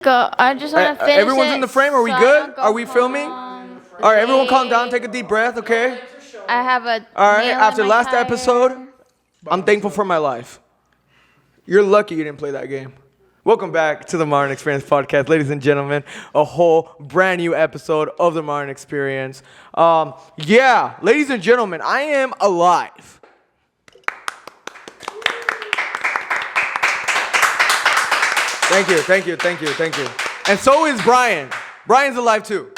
Go. I just want to finish. Everyone's in the frame. Are we good? Are we filming? All right, everyone calm down. Take a deep breath, okay? I have a. All right, after last episode, I'm thankful for my life. You're lucky you didn't play that game. Welcome back to the Modern Experience Podcast, ladies and gentlemen. A whole brand new episode of the Modern Experience. Ladies and gentlemen, I am alive. Thank you. And so is Brian. Brian's alive too.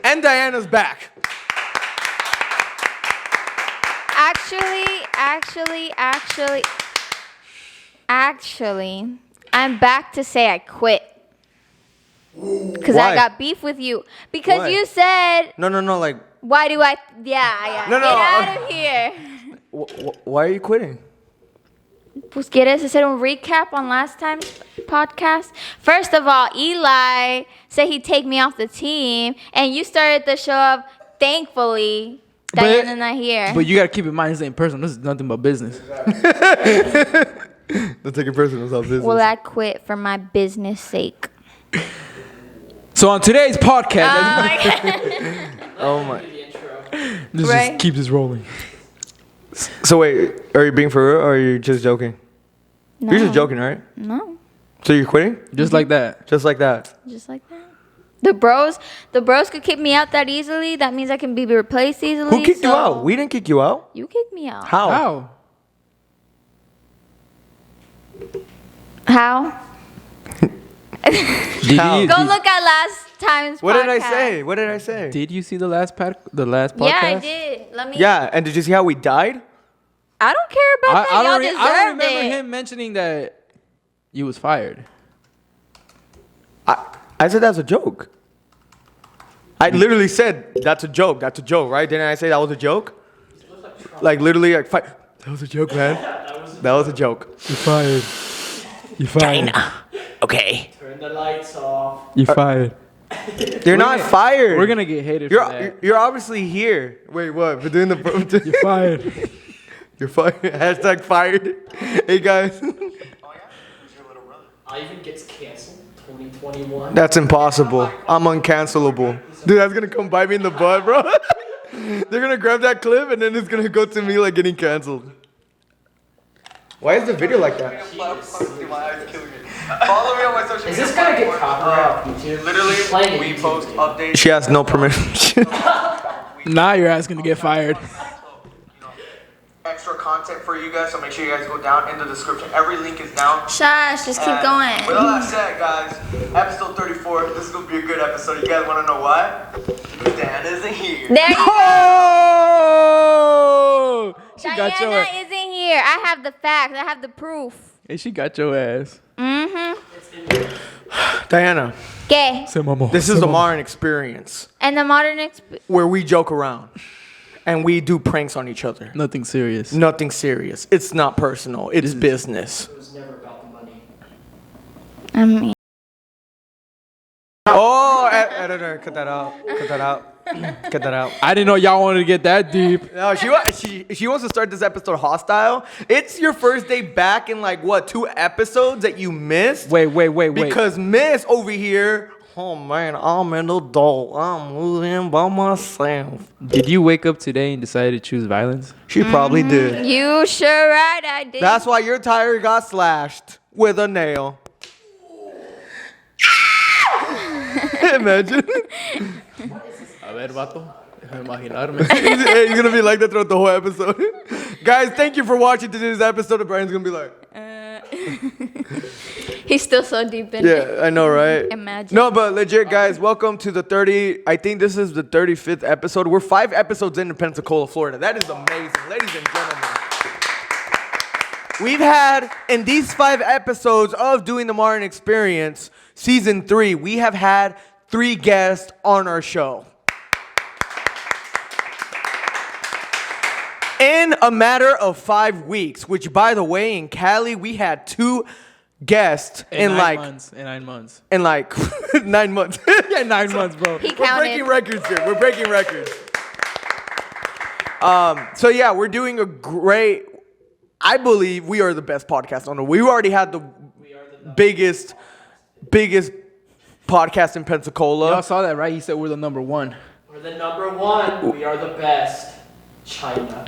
And Diana's back. Actually, I'm back to say I quit. Because I got beef with you. Because Why? You said... No, like... Why do I... Yeah. No. Get out of here. Why are you quitting? Pues quieres hacer un recap on last time's podcast? First of all, Eli said he'd take me off the team, and you started the show of thankfully Dayana not here. But you gotta keep in mind this ain't personal. This is nothing but business. Don't take it personal. It's all business. Well, I quit for my business sake. So on today's podcast, Oh my. just keep this rolling. So wait, are you being for real or are you just joking? No. You're just joking, right? No. So you're quitting? Just like that. Just like that. Just like that. The bros could kick me out that easily. That means I can be replaced easily. Who kicked you out? We didn't kick you out. You kicked me out. How? How? Go look at last time's What did podcast. What did I say? Did you see the last podcast? Yeah, I did. Yeah, and did you see how we died? I don't care about that. Y'all I don't deserved remember it. him mentioning that you was fired. I said that's a joke. I literally said that's a joke, right? Didn't I say that was a joke? Like literally, that was a joke, man. That was a joke. You're fired. You're fired. Okay. Turn the lights off. You're fired. You're not fired. We're gonna get hated for that. You're obviously here. Wait, what? For doing the... You're fired. You're fired. Hashtag fired. Hey, guys. Ivan gets canceled 2021. That's impossible. I'm uncancelable. Dude, that's going to come bite me in the butt, bro. They're going to grab that clip and then it's going to go to me like getting canceled. Why is the video like that? Follow me on my social media. Is this gonna get copyright on YouTube? Literally, we post updates. She has no permission. Now you're asking to get fired. Extra content for you guys, so make sure you guys go down in the description. Every link is down. Shush, just keep going. With all that said, guys, episode 34. This is gonna be a good episode. You guys want to know why? Because Dan isn't here. There you go. Oh! She got your Diana ass. isn't here. I have the facts. I have the proof. Hey, she got your ass. Diana, Okay. Say mama. this is the Modern Experience And the modern where we joke around and we do pranks on each other. Nothing serious. Nothing serious. It's not personal. It's business. It was never about the money. I mean, Oh, editor, cut that out. Cut that out. I didn't know y'all wanted to get that deep. No, she wants to start this episode hostile. It's your first day back in 2 episodes that you missed? Wait. Because Miss over here, oh man, I'm an adult. I'm moving by myself. Did you wake up today and decide to choose violence? She probably did. you sure right. I did. That's why your tire got slashed with a nail. Imagine. A ver, vato. Déjame imaginarme. He's gonna be like that throughout the whole episode. Guys, thank you for watching today's episode. And Brian's gonna be like, He's still so deep in it. yeah, I know, right? Imagine. No, but legit, guys, welcome to the I think this is the 35th episode. We're 5 episodes in Pensacola, Florida. That is amazing, ladies and gentlemen. We've had, in these 5 episodes of Doing the Modern Experience, Season 3, we have had 3 guests on our show. In a matter of 5 weeks, which, by the way, in Cali, we had 2 guests in 9 months. In 9 months. In 9 months. Yeah, 9 months, bro. He We're counted. breaking records here. We're breaking records. So yeah, we're doing a great I believe we are the best podcast on the. We already had the biggest podcast in Pensacola. Y'all saw that, right? He said we're the number one. We're the number one. We are the best. China.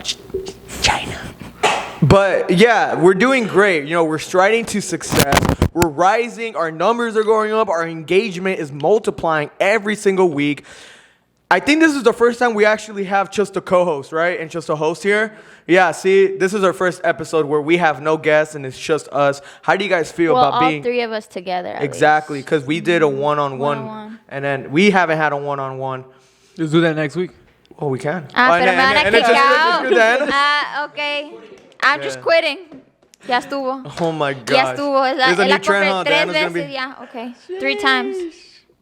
But yeah, we're doing great. You know, we're striding to success. We're rising. Our numbers are going up. Our engagement is multiplying every single week. I think this is the first time we actually have just a co-host, right? And just a host here. Yeah, see, this is our first episode where we have no guests and it's just us. How do you guys feel about all being... three of us together. Exactly, because we did a one-on-one. And then we haven't had a one-on-one. Let's do that next week. Oh, we can. Pero me van a kick out. Diana. Okay. I'm just quitting. Ya estuvo. Oh my god. Ya estuvo. There's a new trend, huh? Diana's gonna be... Yeah, okay. 3 times.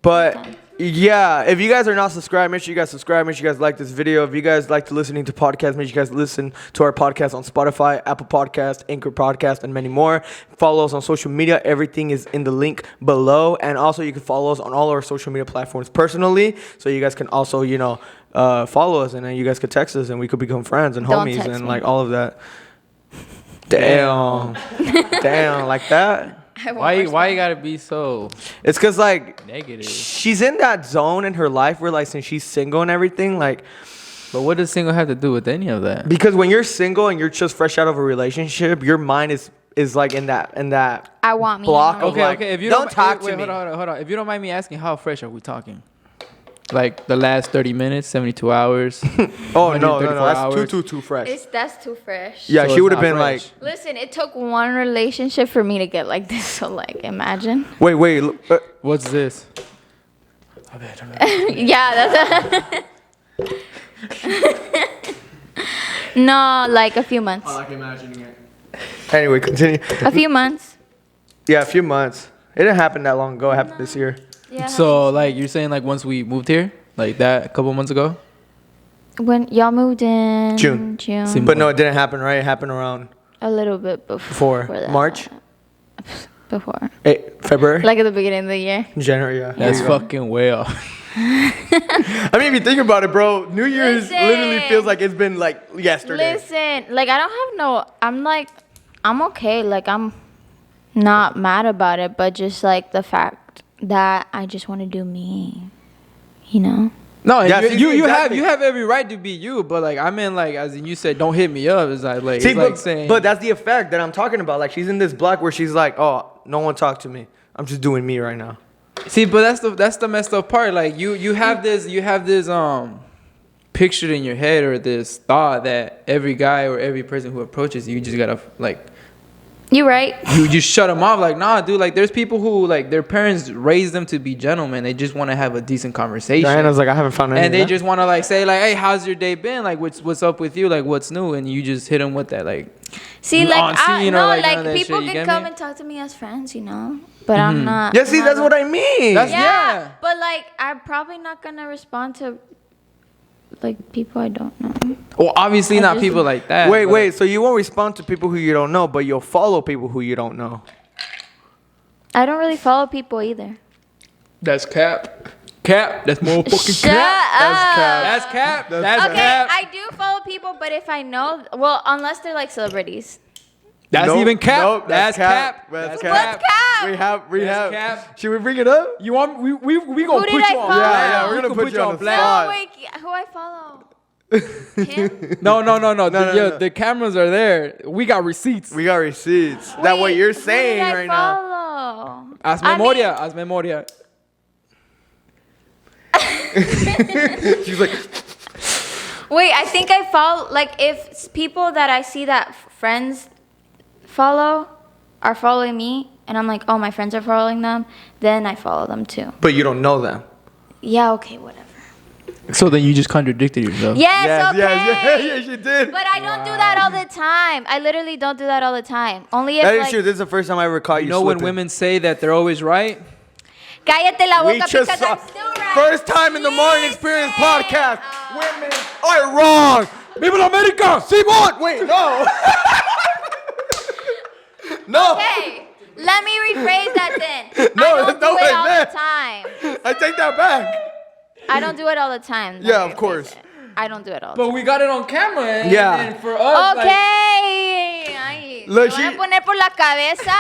But yeah, if you guys are not subscribed, make sure you guys subscribe. Make sure you guys like this video. If you guys like to listening to podcasts, make sure you guys listen to our podcast on Spotify, Apple Podcast, Anchor Podcast, and many more. Follow us on social media. Everything is in the link below. And also you can follow us on all our social media platforms personally. So you guys can also, you know, follow us, and then you guys could text us and we could become friends and Don't homies text and me. like all of that. Damn. Damn, like that? Why you gotta be so It's because like negative? she's in that zone in her life where like since she's single and everything, like, But what does single have to do with any of that? because when you're single and you're just fresh out of a relationship, your mind is like in that I want me. block now. of Okay, like, okay. If you don't talk to wait, me. Hold on. If you don't mind me asking, how fresh are we talking? Like the last 30 minutes, 72 hours? Oh no, 134 that's hours. too fresh. That's too fresh. Yeah, So she it's would have not been fresh. like, Listen, it took one relationship for me to get like this. So like, imagine. wait, look, What's this? Yeah, that's. No, like a few months. like imagining it. Anyway, continue. A few months. Yeah, a few months. It didn't happen that long ago. It happened this year. Yeah. So like you're saying like once we moved here, like that a couple months ago? When y'all moved in June. Sim- But no, it didn't happen, right? It happened around a little bit before that. March, Before. February, Like at the beginning of the year. January. Yeah. That's fucking way off. I mean, if you think about it, bro, New Year's Listen. literally feels like it's been like yesterday. Listen, like I don't have no. I'm okay. Like I'm not mad about it, but just like the fact that I just want to do me. You know. No, Yeah, you, see, you exactly. have every right to be you, but like I mean like as in you said, don't hit me up. It's like See, it's like saying, but that's the effect that I'm talking about. Like she's in this block where she's like, oh, no one talk to me. I'm just doing me right now. see, but that's the messed up part. Like you have this pictured in your head or this thought that every guy or every person who approaches you just gotta like You're right. you just shut them off. Like nah, dude. Like there's people who like their parents raised them to be gentlemen. They just want to have a decent conversation. Diana's like, I haven't found any. And they just want to like say like, hey, how's your day been? Like, what's up with you? Like, what's new? And you just hit them with that like. See, like Auntie, you know, no, like, like none of that people shit, you can get come me? and talk to me as friends, you know. But I'm not. Yeah, see, I'm that's not- what I mean. That's- Yeah, Yeah. but like I'm probably not gonna respond to like people I don't know. Well, obviously I not just- people like that. Wait, but- so you won't respond to people who you don't know, but you'll follow people who you don't know. I don't really follow people either. That's cap. Cap. That's more fucking Shut cap. up. That's cap. That's Okay, cap. I do follow people, but if I know, well, unless they're like celebrities. That's Nope, even cap. nope, that's cap. That's What's cap? We That's have. cap. Should we bring it up? You want we gonna Who put did you I on follow? blast. Yeah, we're gonna We put can you on the blast. spot. No, wait, who I follow? Him? No. no. The cameras are there. We got receipts. We got receipts. That what Wait, you're who saying did I right now. follow? Haz I memoria. Haz memoria. She's like, Wait, I think I follow, like, if people that I see that friends follow are following me, and I'm like, oh, my friends are following them, then I follow them too. but you don't know them. Yeah, okay, whatever. So then you just contradicted yourself. Yes, okay. yes, you did. But I don't do that all the time. I literally don't do that all the time. Only if, That is like, true. This is the first time I ever caught you. You know when slipping. women say that they're always right? cállate la We boca just because saw I'm still right. first time in the Morning Experience Listen. podcast. Women are wrong. Viva America. Simon. Wait, no. No. Okay, let me rephrase that then. No, I don't that's do not what it I all meant. the time. I take that back. I don't do it all the time. Let Yeah, me of course. rephrase it. I don't do it all the But we got it on camera. And, Yeah. and for us, time. Okay. Ay, Look, me van a poner por la cabeza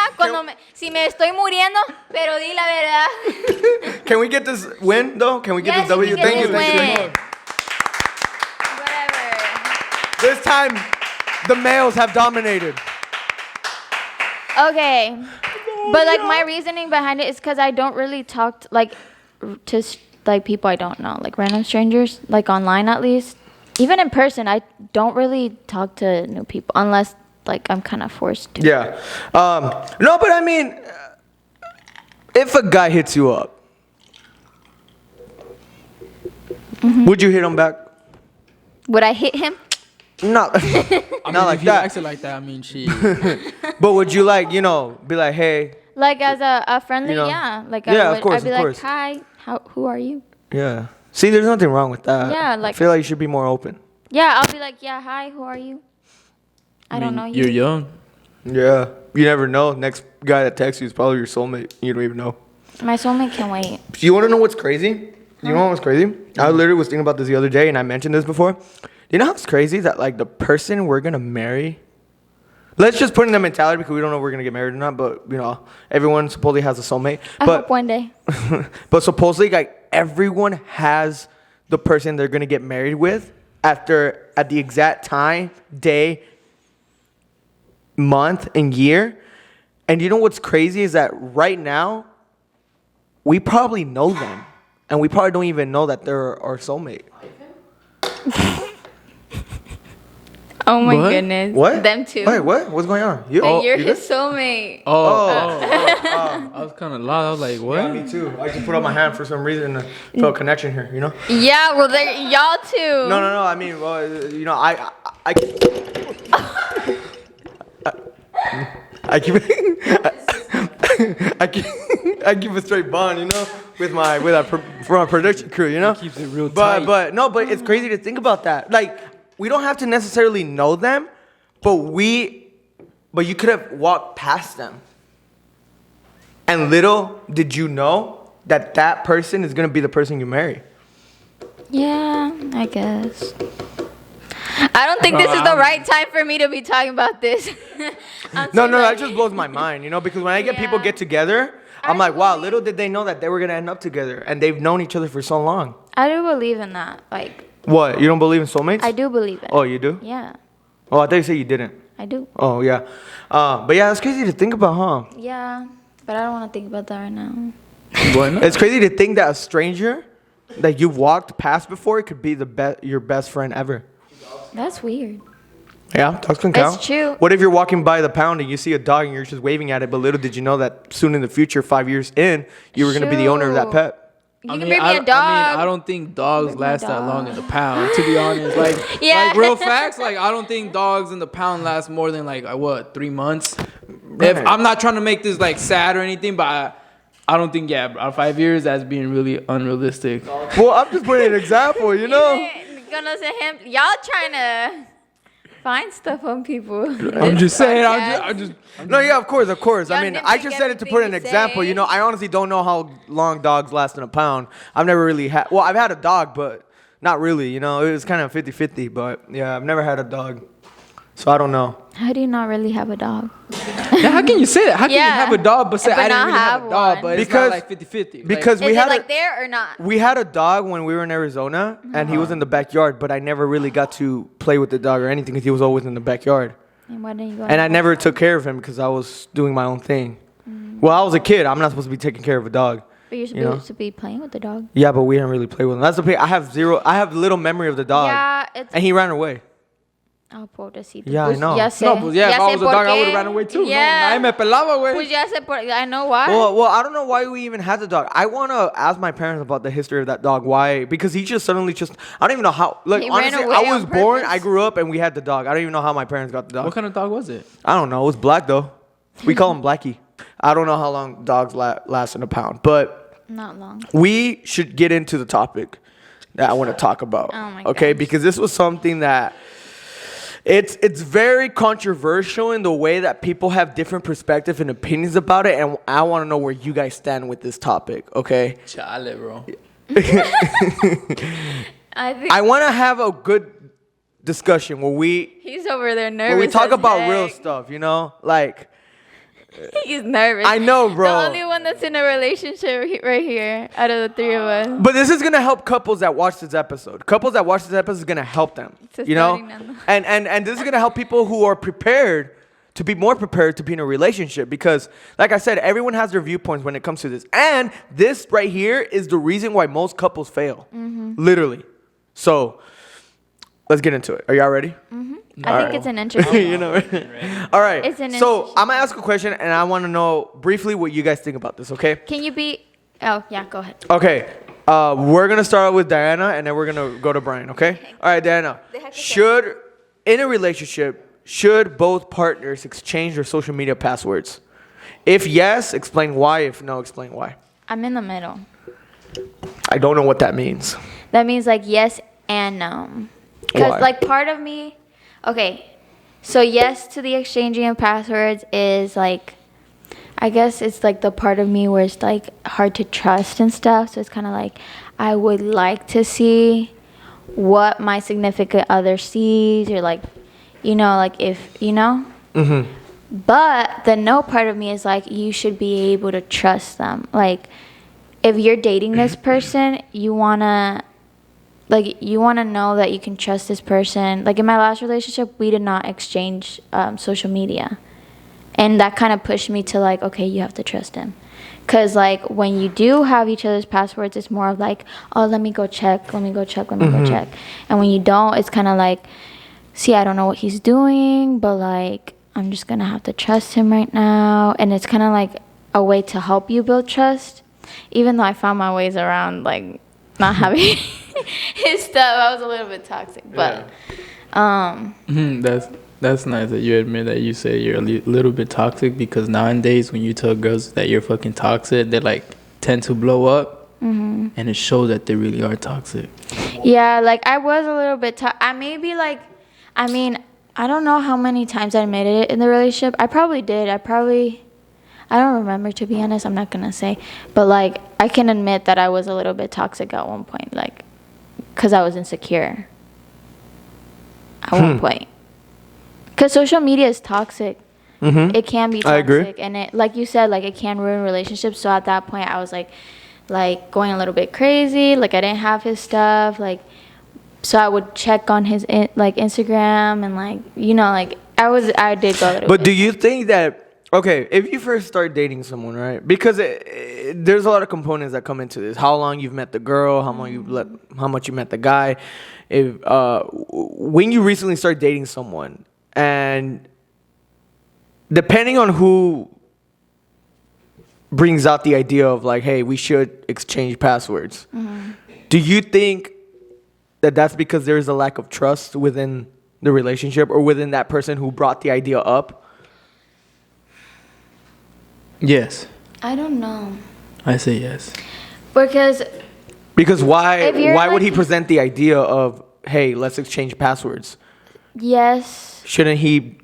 si me estoy muriendo, pero di la verdad. Can we get this win though? Can we get Yes, this W? you can Thank get you, this thank you. win. Whatever. This time, the males have dominated. Okay. But like my reasoning behind it is because I don't really talk to like people I don't know, like random strangers, like online at least. Even in person, I don't really talk to new people unless like I'm kind of forced to. Yeah. No, but I mean, if a guy hits you up, would you hit him back? Would I hit him? Not, I mean, not like if you that. ask it like that, I mean, she. But would you like, be like, hey, Like as a friendly, You know? yeah. Like Yeah, I of course, I'd be of like, course. hi, who are you? yeah. See, there's nothing wrong with that. Yeah, I like- feel like you should be more open. Yeah, I'll be like, yeah, hi, who are you? I don't know you. You're young. Yeah. You never know. Next guy that texts you is probably your soulmate. You don't even know. My soulmate can wait. Do you want to know what's crazy? You know what's crazy? I literally was thinking about this the other day, and I mentioned this before. You know how it's crazy that like the person we're gonna marry, let's just put in the mentality because we don't know if we're gonna get married or not, but everyone supposedly has a soulmate. I But hope one day. but supposedly like everyone has the person they're gonna get married with at the exact time, day, month, and year. And you know what's crazy is that right now we probably know them, and we probably don't even know that they're our soulmate. Oh my What? goodness. What? Them too. Wait, what? What's going on? You? That you're you his good? soulmate. I was kind of lost. I was like, what? Yeah, me too. I just put up my hand for some reason and felt a connection here. You know? Yeah, well, y'all too. No. I mean, well, I keep I keep a straight bond, for our production crew, He keeps it real tight. But it's crazy to think about that. Like, we don't have to necessarily know them, but you could have walked past them. And little did you know that person is gonna be the person you marry. Yeah, I guess. I don't think this is the right time for me to be talking about this. No, that just blows my mind, because when I get people Yeah. get together, I'm like, wow, little did they know that they were gonna end up together, and they've known each other for so long. I do believe in that. Like, What? You don't believe in soulmates? I do believe in Oh, it. you do? Yeah, Oh, I thought you said you didn't. I do. Oh, yeah. But yeah, it's crazy to think about, huh? Yeah, but I don't want to think about that right now. What? It's crazy to think that a stranger that you've walked past before could be your best friend ever. That's weird. Yeah, dogs can count. It's true. What if you're walking by the pound and you see a dog and you're just waving at it, but little did you know that soon in the future, 5 years in, you were going to be the owner of that Shoot. pet? You can bring me a dog. I don't think dogs Bring me a last that dog. long in the pound, to be honest. Like, Yeah. like real facts, like I don't think dogs in the pound last more than 3 months. If Right. I'm not trying to make this like sad or anything, but I don't think 5 years that's being really unrealistic. Well, I'm just putting an example, Gonna say him. Y'all trying to find stuff on people. I'm just saying. I'm just. No, yeah, of course. Y'all I mean, I nitpick just said it to put an everything you example. say. I honestly don't know how long dogs last in a pound. I've never really had. Well, I've had a dog, but not really. It was kind of 50-50. But yeah, I've never had a dog, so I don't know. How do you not really have a dog? Yeah, how can you say that? How can you Yeah. have a dog but say But I didn't not really have have a dog? one. But it's Because- not like 50-50. Because Is we it had like there or not? we had a dog when we were in Arizona, and he was in the backyard, but I never really got to play with the dog or anything because he was always in the backyard. And why didn't you go? And I never took care of him because I was doing my own thing. Well, I was a kid. I'm not supposed to be taking care of a dog. But you're you know? supposed to be playing with the dog. Yeah, but we didn't really play with him. That's the thing. I have little memory of the dog. Yeah, it's. And he ran away. Oh, pobrecito. Yeah, I know. Ya sé. No, pues yeah, if Ya I sé was a por dog, I qué. would have ran away too. Yeah. No, nadie me pelaba, güey. Pues ya sé por. I know why. Well, I don't know why we even had the dog. I want to ask my parents about the history of that dog. Why? Because he just suddenly I don't even know how. Like, He ran honestly, away I was on born, purpose. I grew up, and we had the dog. I don't even know how my parents got the dog. What kind of dog was it? I don't know. It was black, though. We call him Blackie. I don't know how long dogs last in a pound. But Not long. we should get into the topic that I want to talk about. Oh my okay? gosh. Because this was something that it's very controversial in the way that people have different perspectives and opinions about it, and I want to know where you guys stand with this topic, okay? Chale, bro. I think. I want to have a good discussion where we He's over there nervous. where we talk as about real heck. stuff, you know? Like, He's nervous. I know, bro. The only one that's in a relationship right here out of the three of us. But this is gonna help couples that watch this episode. Couples that watch this episode is gonna help them, It's you know. starting now. And this is gonna help people who are prepared to be more prepared to be in a relationship because, like I said, everyone has their viewpoints when it comes to this. And this right here is the reason why most couples fail, literally. So let's get into it. Are y'all ready? I think it's an interesting. You know. All right. It's an So interesting- I'm gonna ask a question, and I want to know briefly what you guys think about this. Okay. Can you be? Oh yeah, go ahead. Okay. We're gonna start with Dayana, and then we're gonna go to Brian. Okay. All right, Dayana. In a relationship, should both partners exchange their social media passwords? If yes, explain why. If no, explain why. I'm in the middle. I don't know what that means. That means like yes and no. Because Why? like part of me, okay, so yes to the exchanging of passwords is like, I guess it's like the part of me where it's like hard to trust and stuff. So it's kind of like I would like to see what my significant other sees or like, you know, like if, you know. Mm-hmm. But the no part of me is like you should be able to trust them. Like if you're dating this person, you want to know that you can trust this person. Like in my last relationship, we did not exchange social media. And that kind of pushed me to like, okay, you have to trust him. Because like when you do have each other's passwords, it's more of like, oh, let me go check. Go check. And when you don't, it's kind of like, see, I don't know what he's doing, but like, I'm just going to have to trust him right now. And it's kind of like a way to help you build trust. Even though I found my ways around like not having his stuff. I was a little bit toxic, but That's nice that you admit that you say you're a little bit toxic, because nowadays when you tell girls that you're fucking toxic, they like tend to blow up, and it shows that they really are toxic. yeah, like I was a little bit I maybe like, I mean, I don't know how many times I admitted it in the relationship. I probably did. I don't remember, to be honest. I'm not gonna say, but like I can admit that I was a little bit toxic at one point, like because I was insecure at one point. Because social media is toxic. It can be toxic. I agree. And it, like you said, like it can ruin relationships. So at that point, I was like going a little bit crazy. Like I didn't have his stuff. Like, so I would check on his like Instagram and like, you know, like I did go a little But bit. do you think that, okay, if you first start dating someone, right? Because there's a lot of components that come into this. How long you've met the girl, how much you met the guy. If when you recently start dating someone, and depending on who brings out the idea of like, hey, we should exchange passwords, do you think that that's because there's a lack of trust within the relationship or within that person who brought the idea up? Yes, I don't know. I say yes. Because Why If you're would he like- present the idea of, hey, let's exchange passwords? yes, Shouldn't he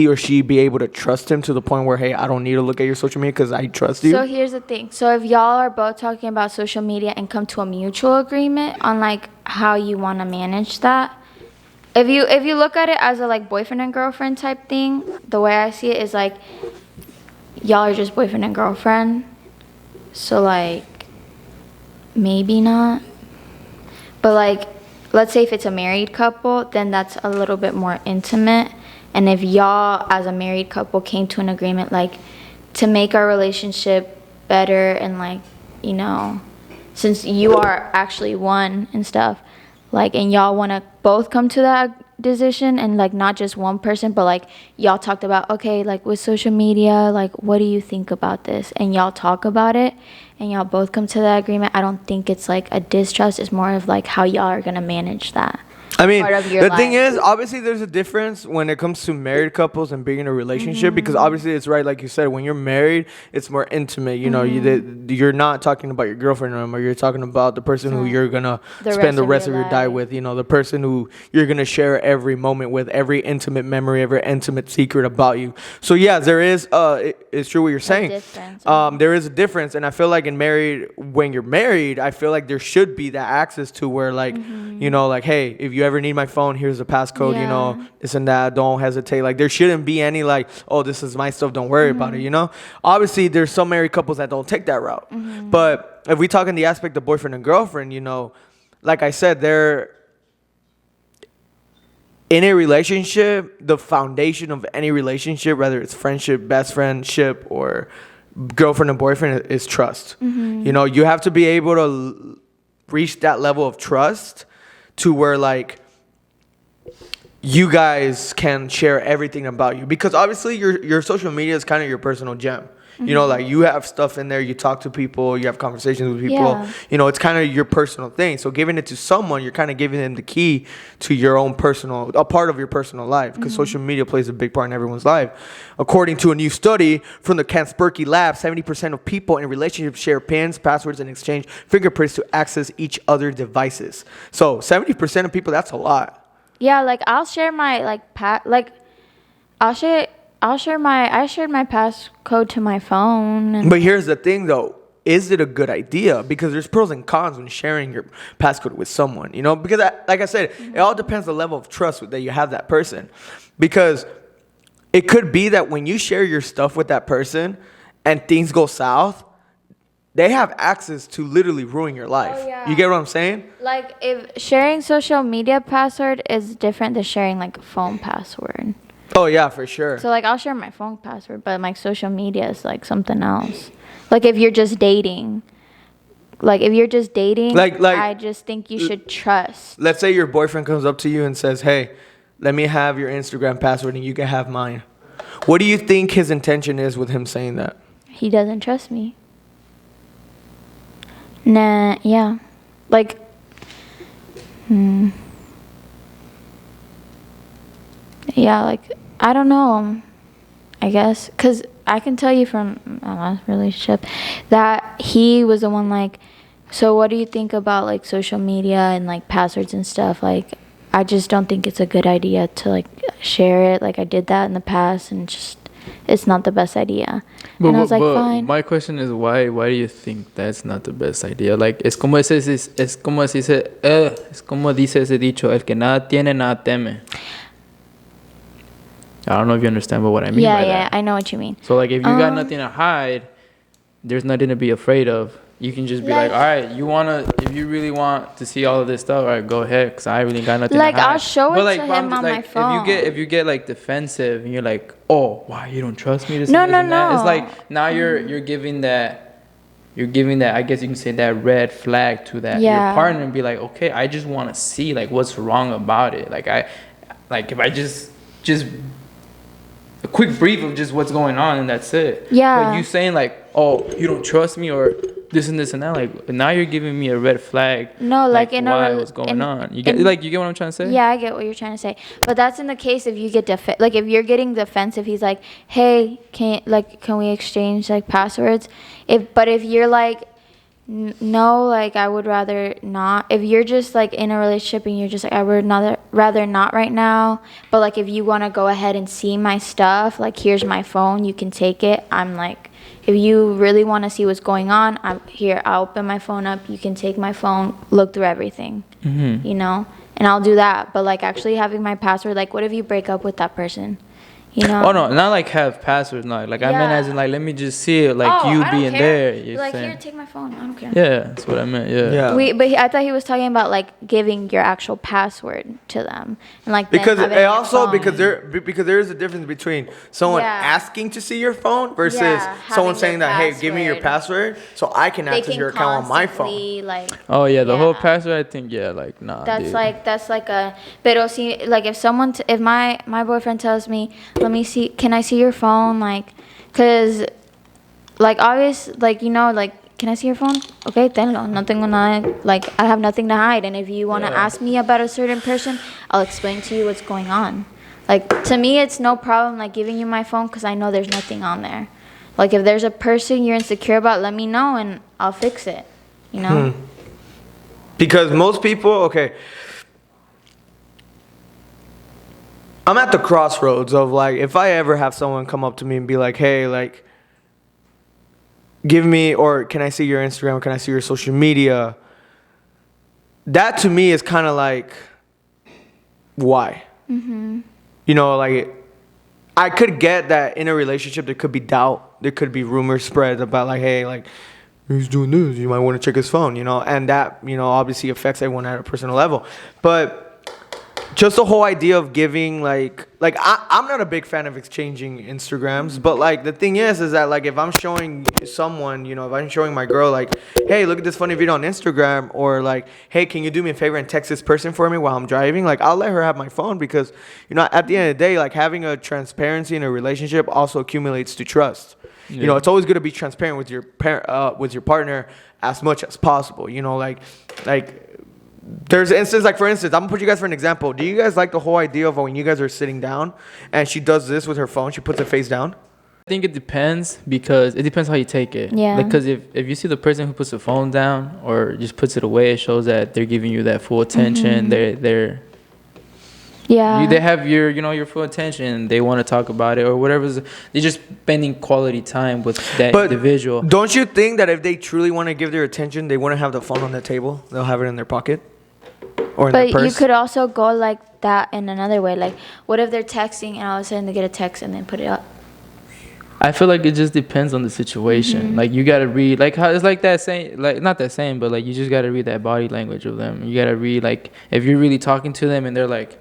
or she be able to trust him to the point where, hey, I don't need to look at your social media because I trust you? so here's the thing. So if y'all are both talking about social media and come to a mutual agreement on like how you want to manage that, if you look at it as a like boyfriend and girlfriend type thing, the way I see it is like y'all are just boyfriend and girlfriend. So like maybe not. But like let's say if it's a married couple, then that's a little bit more intimate. And if y'all as a married couple came to an agreement like to make our relationship better and like, you know, since you are actually one and stuff, like, and y'all want to both come to that decision and like not just one person, but like y'all talked about, okay, like with social media, like what do you think about this? And y'all talk about it and y'all both come to that agreement. I don't think it's like a distrust. It's more of like how y'all are going to manage that. I mean, part of your the thing life. is, obviously, there's a difference when it comes to married couples and being in a relationship because obviously, it's right, like you said, when you're married, it's more intimate. You know, you're not talking about your girlfriend anymore. You're talking about the person who you're gonna spend the rest of your day with. You know, the person who you're gonna share every moment with, every intimate memory, every intimate secret about you. So yeah, there is. It's true what you're saying. difference. There is a difference, and I feel like when you're married, I feel like there should be that access to where, like, you know, like, hey, if you you ever need my phone, here's the passcode, you know, this and that. Don't hesitate. Like, there shouldn't be any like, oh, this is my stuff, don't worry about it, you know? Obviously, there's some married couples that don't take that route. But if we talk in the aspect of boyfriend and girlfriend, you know, like I said, they're in a relationship, the foundation of any relationship, whether it's friendship, best friendship, or girlfriend and boyfriend, is trust. You know, you have to be able to reach that level of trust to where like you guys can share everything about you, because obviously your social media is kind of your personal gem. You know, like you have stuff in there, you talk to people, you have conversations with people, you know, it's kind of your personal thing. So giving it to someone, you're kind of giving them the key to your own personal, a part of your personal life, because social media plays a big part in everyone's life. According to a new study from the Kaspersky Lab, 70% of people in relationships share pins, passwords, and exchange fingerprints to access each other's devices. So 70% of people, that's a lot. Yeah, like I'll share my I shared my passcode to my phone. And But here's the thing, though. Is it a good idea? Because there's pros and cons when sharing your passcode with someone, you know? Because, like I said, it all depends on the level of trust that you have that person. Because it could be that when you share your stuff with that person and things go south, they have access to literally ruin your life. Oh, yeah. You get what I'm saying? like if sharing social media password is different than sharing like a phone password. Oh, yeah, for sure. So like I'll share my phone password, but like social media is like something else. Like if you're just dating. Like I just think you should trust. Let's say your boyfriend comes up to you and says, hey, let me have your Instagram password and you can have mine. What do you think his intention is with him saying that? He doesn't trust me. Nah, yeah. Like yeah, like I don't know. I guess cuz I can tell you from my last relationship that he was the one like, so what do you think about like social media and like passwords and stuff? Like I just don't think it's a good idea to like share it. Like I did that in the past and just it's not the best idea. And I was like, fine. My question is why do you think that's not the best idea? Like es como dice ese dicho, el que nada tiene nada teme. I don't know if you understand what I mean by that. Yeah, I know what you mean. So like if you got nothing to hide, there's nothing to be afraid of. You can just be like, all right, if you really want to see all of this stuff, all right, go ahead, because I really got nothing to hide. Like, I'll show it to him on my phone. If you get like defensive and you're like, oh, why, you don't trust me? No. It's like now you're giving that, I guess you can say that red flag to that your partner and be like, okay, I just want to see like what's wrong about it. Like if I just a quick brief of just what's going on and that's it. Yeah. But you saying like, oh, you don't trust me or this and that, like now you're giving me a red flag. No, like in what's going on? You get what I'm trying to say? Yeah, I get what you're trying to say. But that's in the case if you get like if you're getting defensive, he's like, hey, can we exchange like passwords? If you're like, no, like I would rather not. If you're just like in a relationship and you're just like I would rather not right now, but like if you want to go ahead and see my stuff, like here's my phone, you can take it. I'm like, if you really want to see what's going on, I'll open my phone up, you can take my phone, look through everything, you know, and I'll do that. But like actually having my password, like what if you break up with that person? You know? Oh no, not like have passwords. No, like I meant as in like let me just see it, like you being there. You're like saying. Here, take my phone. I don't care. Yeah, that's what I meant. Yeah. But I thought he was talking about like giving your actual password to them and like because then it also because there is a difference between someone asking to see your phone versus someone saying that hey, give me your password so I can access your account on my phone. Like, oh yeah, the whole password. I think like nah. That's like a. Pero see, like if someone if my boyfriend tells me, let me see, can I see your phone? Like, cause, like obvious, like you know, like can I see your phone? Okay, tenlo. No tengo nada. Like I have nothing to hide. And if you want to ask me about a certain person, I'll explain to you what's going on. Like to me, it's no problem like giving you my phone because I know there's nothing on there. Like if there's a person you're insecure about, let me know and I'll fix it. You know. Because most people, okay. I'm at the crossroads of like if I ever have someone come up to me and be like, hey, like give me or can I see your Instagram? Can I see your social media? That to me is kind of like why? You know, like, I could get that in a relationship there could be doubt. There could be rumors spread about, like, hey, like, he's doing this. You might want to check his phone, you know. And that, you know, obviously affects everyone at a personal level. But just the whole idea of giving, like I'm not a big fan of exchanging Instagrams. But, like, the thing is that, like, if I'm showing someone, you know, if I'm showing my girl, like, hey, look at this funny video on Instagram, or, like, hey, can you do me a favor and text this person for me while I'm driving? Like, I'll let her have my phone because, you know, at the end of the day, like, having a transparency in a relationship also accumulates to trust. Yeah. You know, it's always good to be transparent with your partner as much as possible. You know, like there's instances, like, for instance, I'm gonna put you guys for an example. Do you guys like the whole idea of when you guys are sitting down and she does this with her phone, she puts her face down? I think it depends, because it depends how you take it. Yeah. Because if you see the person who puts the phone down or just puts it away, it shows that they're giving you that full attention. They have your full attention. They want to talk about it or whatever. They're just spending quality time with that individual. Don't you think that if they truly want to give their attention, they wouldn't have the phone on the table? They'll have it in their pocket or in their purse? But you could also go like that in another way. Like, what if they're texting and all of a sudden they get a text and then put it up? I feel like it just depends on the situation. Like, you gotta read, like, how it's like that saying, like, not that saying, but, like, you just gotta read that body language of them. You gotta read, like, if you're really talking to them and they're like,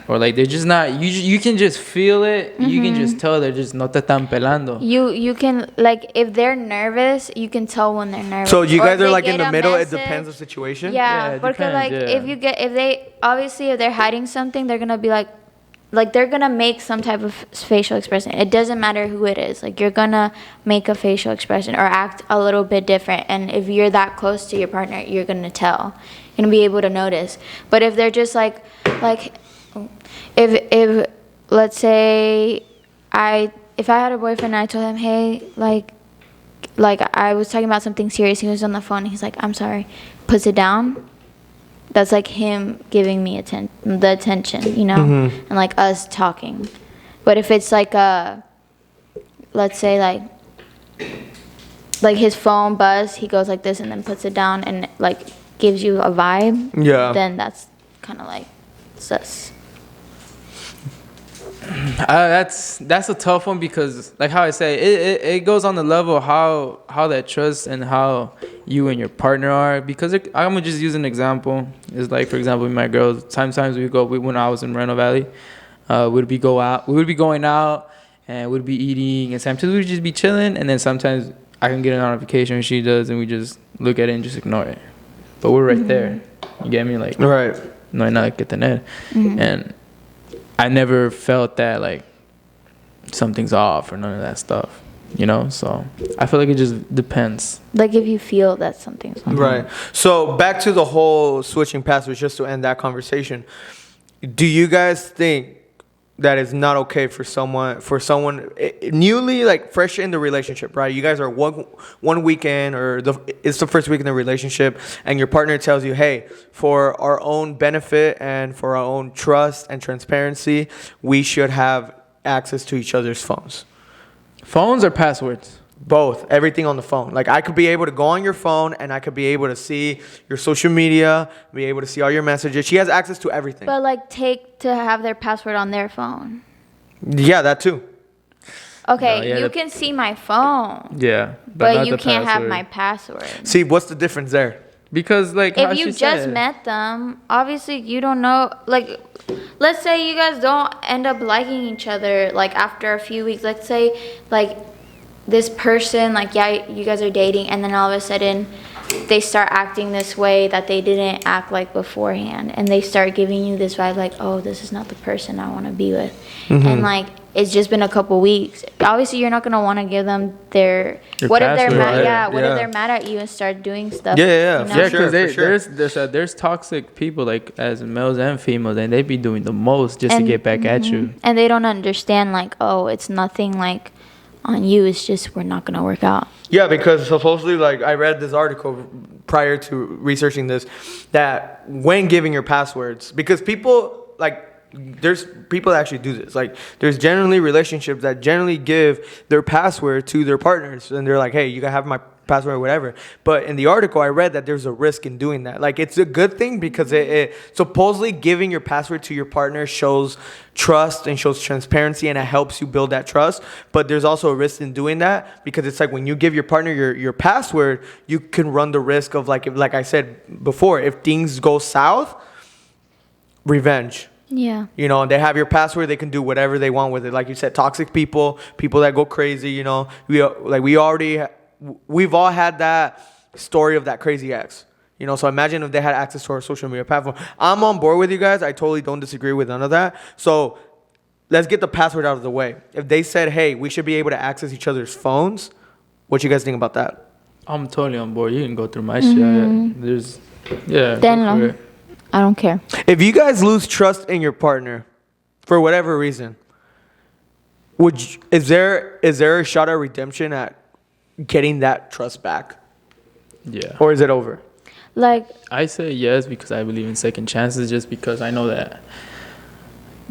or, like, they're just not, you can just feel it. You can just tell they're just no te están pelando. You can, like, if they're nervous, you can tell when they're nervous. So you Or guys if are, they like, in get the a middle. message. It depends on the situation. Yeah, it because, depends, like, if they're hiding something, they're gonna be like they're gonna make some type of facial expression. It doesn't matter who it is. Like, you're gonna make a facial expression or act a little bit different. And if you're that close to your partner, you're gonna tell. You're gonna be able to notice. But if they're just like if let's say if I had a boyfriend and I told him, hey, like I was talking about something serious, he was on the phone and he's like, I'm sorry, puts it down, that's like him giving me the attention, you know, and like us talking. But if it's like let's say like his phone buzz, he goes like this and then puts it down and like gives you a vibe, then that's kind of like sus. That's a tough one, because, like how I say, it goes on the level of how that trust and how you and your partner are. Because I'm gonna just use an example. It's like, for example, with my girls, sometimes when I was in Moreno Valley, we would be going out and we'd be eating, and sometimes we'd just be chilling, and then sometimes I can get a notification when she does, and we just look at it and just ignore it. But we're right there. You get me? Like, right. No hay nada que tener. And I never felt that, like, something's off or none of that stuff, you know? So I feel like it just depends. Like, if you feel that something's off. Right. So back to the whole switching passwords, just to end that conversation. Do you guys think that it's not okay for someone newly, like, fresh in the relationship, right? You guys are one weekend, or it's the first week in the relationship, and your partner tells you, hey, for our own benefit and for our own trust and transparency, we should have access to each other's phones. Phones or passwords? Both. Everything on the phone. Like, I could be able to go on your phone and I could be able to see your social media, be able to see all your messages. She has access to everything. But, like, take to have their password on their phone. Yeah, that too. Okay, you can see my phone. Yeah. But you can't have my password. See, what's the difference there? Because, like, if you just met them, obviously you don't know. Like, let's say you guys don't end up liking each other, like, after a few weeks. Let's say, like, this person, like, yeah, you guys are dating, and then all of a sudden they start acting this way that they didn't act like beforehand, and they start giving you this vibe like, oh, this is not the person I want to be with. And, like, it's just been a couple weeks. Obviously you're not going to want to give them your what if they're password, mad if they're mad at you and start doing stuff. Yeah, you know? for sure, because there's toxic people, like, as males and females, and they be doing the most just to get back at you, and they don't understand, like, oh, it's nothing, like, on you, it's just we're not gonna work out. Yeah, because supposedly, like, I read this article prior to researching this, that when giving your passwords, because people, like, there's people that actually do this. Like, there's generally relationships that generally give their password to their partners, and they're like, hey, you gotta have my password or whatever. But in the article, I read that there's a risk in doing that. Like, it's a good thing because it supposedly giving your password to your partner shows trust and shows transparency, and it helps you build that trust. But there's also a risk in doing that because it's like when you give your partner your password, you can run the risk of like I said before, if things go south, revenge. Yeah. You know, they have your password, they can do whatever they want with it. Like you said, toxic people that go crazy, you know. We've all had that story of that crazy ex. You know, so imagine if they had access to our social media platform. I'm on board with you guys. I totally don't disagree with none of that. So let's get the password out of the way. If they said, hey, we should be able to access each other's phones, what you guys think about that? I'm totally on board. You can go through my shit. Go for it. I don't care. If you guys lose trust in your partner for whatever reason, is there a shot at redemption at getting that trust back? Yeah. Or is it over? Like, I say yes because I believe in second chances, just because I know that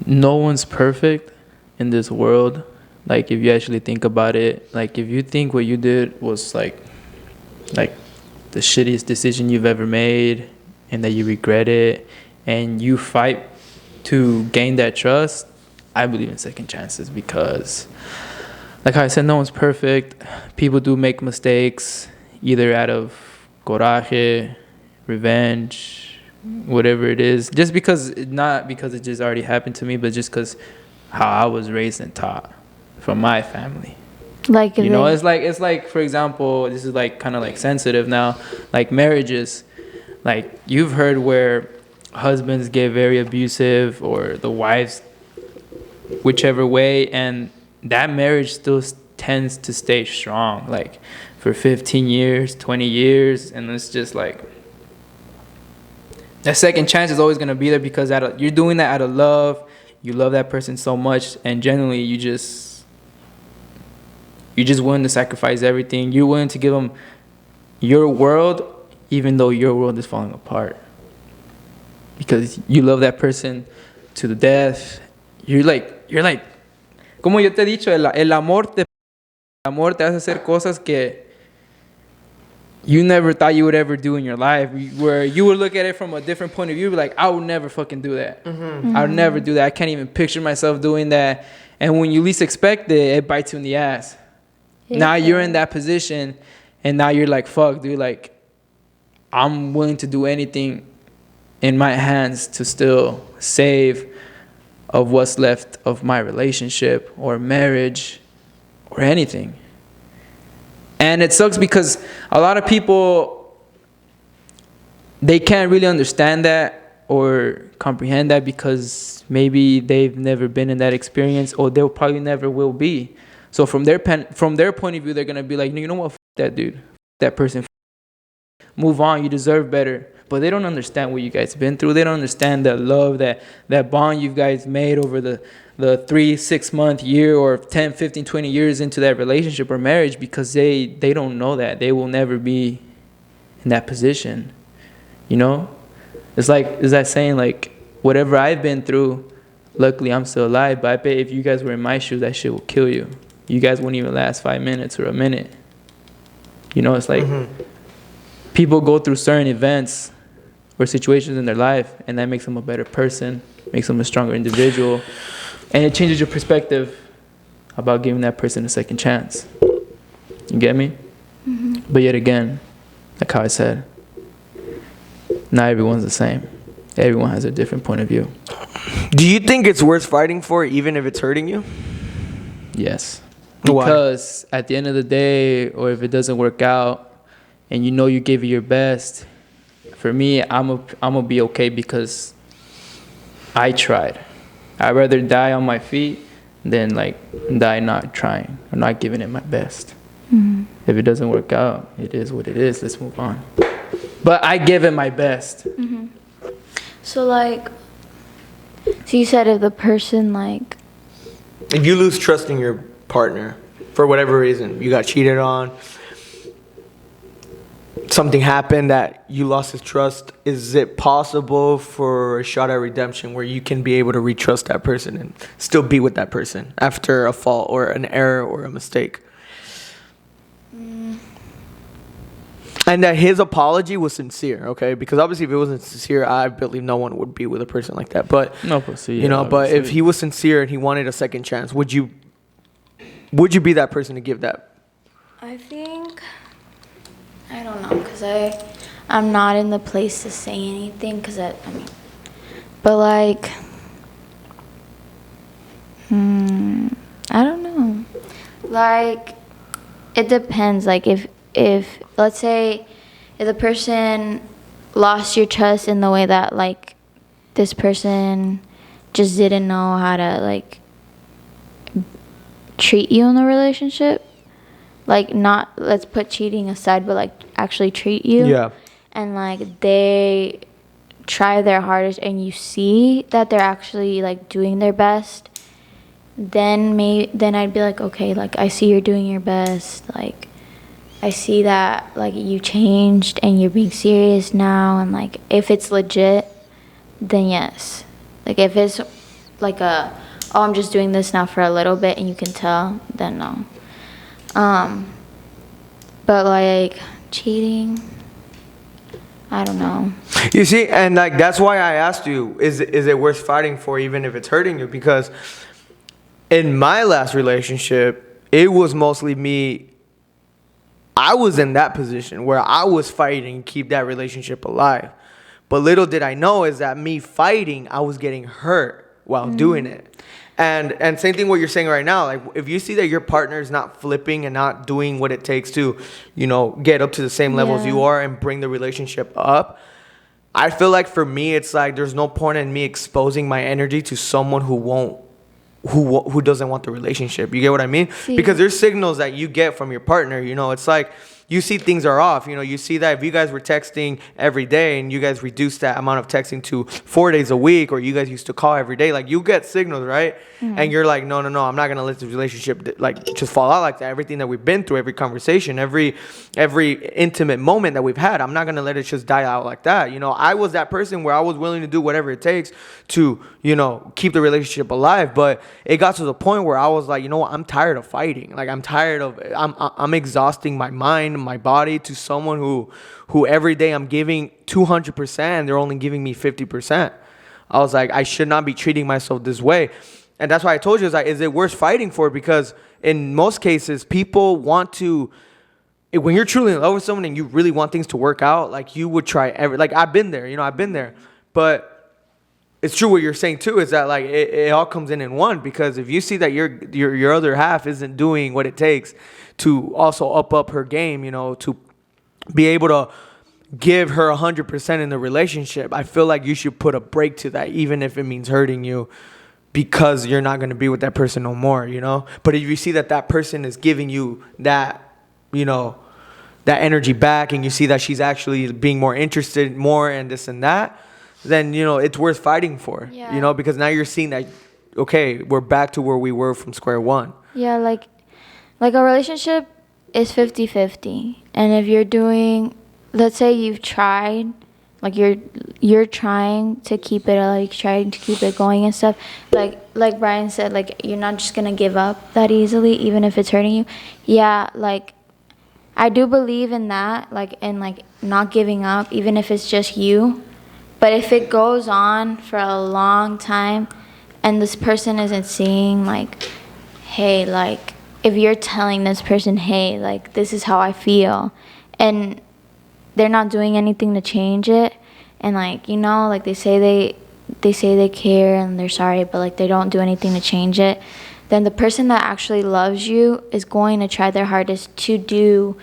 no one's perfect in this world. Like, if you actually think about it, like, if you think what you did was like the shittiest decision you've ever made and that you regret it and you fight to gain that trust, I believe in second chances because, like I said, no one's perfect. People do make mistakes, either out of coraje, revenge, whatever it is. Just because, not because it just already happened to me, but just because how I was raised and taught from my family. like, You know, it's like, for example, this is like kind of like sensitive now, like marriages. Like, you've heard where husbands get very abusive or the wives, whichever way, and that marriage still tends to stay strong, like for 15 years, 20 years, and it's just like that second chance is always going to be there because you're doing that out of love. You love that person so much, and generally you just willing to sacrifice everything. You're willing to give them your world, even though your world is falling apart, because you love that person to the death. You're like, como yo te he dicho, el amor te hace hacer cosas que you never thought you would ever do in your life, where you would look at it from a different point of view, be like, I would never fucking do that. I would never do that. I can't even picture myself doing that. And when you least expect it, it bites you in the ass. Yeah. Now you're in that position, and now you're like, fuck, dude, like, I'm willing to do anything in my hands to still save of what's left of my relationship or marriage or anything. And it sucks because a lot of people, they can't really understand that or comprehend that because maybe they've never been in that experience, or they'll probably never will be. So from their point of view, they're going to be like, you know what, that dude, that person, move on, you deserve better. But they don't understand what you guys been through. They don't understand the love, that bond you guys made over the 3-6 month year or 10, 15, 20 years into that relationship or marriage, because they don't know that. They will never be in that position. You know? It's like, is that saying, like, whatever I've been through, luckily I'm still alive, but I bet if you guys were in my shoes, that shit will kill you. You guys wouldn't even last 5 minutes or a minute. You know, it's like people go through certain events or situations in their life, and that makes them a better person, makes them a stronger individual, and it changes your perspective about giving that person a second chance. You get me? But yet again, like how I said, not everyone's the same. Everyone has a different point of view. Do you think it's worth fighting for, even if it's hurting you? Yes. Why? Because at the end of the day, or if it doesn't work out, and you know you gave it your best, for me, I'm gonna be okay because I tried. I'd rather die on my feet than like die not trying or not giving it my best. If it doesn't work out, it is what it is. Let's move on. But I give it my best. So like, so you said if the person like, If you lose trust in your partner for whatever reason, you got cheated on, something happened that you lost his trust, is it possible for a shot at redemption where you can be able to retrust that person and still be with that person after a fault or an error or a mistake? And that his apology was sincere, okay? Because obviously if it wasn't sincere, I believe no one would be with a person like that. But No, but see, you know, but if he was sincere and he wanted a second chance, would you be that person to give that? I think, I don't know, because I'm not in the place to say anything, because but like, I don't know. Like, it depends. Like, if let's say, if the person lost your trust in the way that, like, this person just didn't know how to, like, treat you in the relationship, like, not, let's put cheating aside, but, like, actually treat you. Yeah. And, like, they try their hardest and you see that they're actually, like, doing their best, then I'd be like, okay, like, I see you're doing your best, like, I see that, like, you changed and you're being serious now, and, like, if it's legit, then yes. Like, if it's like oh, I'm just doing this now for a little bit and you can tell, then no. But, like, cheating, I don't know. You see, and like that's why I asked you, is it worth fighting for, even if it's hurting you? Because in my last relationship, it was mostly me. I was in that position where I was fighting to keep that relationship alive. But little did I know is that me fighting, I was getting hurt while doing it. And same thing what you're saying right now. Like, if you see that your partner is not flipping and not doing what it takes to, you know, get up to the same level as you are and bring the relationship up, I feel like for me, it's like there's no point in me exposing my energy to someone who doesn't want the relationship. You get what I mean? Sí. Because there's signals that you get from your partner. You know, it's like you see things are off. You know, you see that if you guys were texting every day and you guys reduced that amount of texting to 4 days a week, or you guys used to call every day, like you get signals, right? And you're like, no, I'm not gonna let this relationship like just fall out like that. Everything that we've been through, every conversation, every intimate moment that we've had, I'm not gonna let it just die out like that. You know, I was that person where I was willing to do whatever it takes to, you know, keep the relationship alive. But it got to the point where I was like, you know what, I'm tired of fighting. Like, I'm exhausting my mind, my body to someone who every day I'm giving 200% and they're only giving me 50%. I was like, I should not be treating myself this way. And that's why I told you, is it worth fighting for? Because in most cases, people want to, when you're truly in love with someone and you really want things to work out, like you would try like I've been there, but it's true what you're saying too, is that like it all comes in one. Because if you see that your other half isn't doing what it takes to also up her game, you know, to be able to give her 100% in the relationship, I feel like you should put a break to that, even if it means hurting you, because you're not going to be with that person no more, you know. But if you see that person is giving you that, you know, that energy back, and you see that she's actually being more interested more and this and that, then, you know, it's worth fighting for. Yeah. You know, because now you're seeing that, okay, we're back to where we were from square one. Yeah, like a relationship is 50-50. And if you're doing, let's say you've tried, like you're trying to keep it, like trying to keep it going and stuff, like Brian said, like you're not just gonna give up that easily, even if it's hurting you. Yeah, like I do believe in that, like in like not giving up, even if it's just you. But if it goes on for a long time and this person isn't seeing, like, hey, like, if you're telling this person, hey, like, this is how I feel, and they're not doing anything to change it, and, like, you know, like, they say they care and they're sorry, but, like, they don't do anything to change it, then the person that actually loves you is going to try their hardest to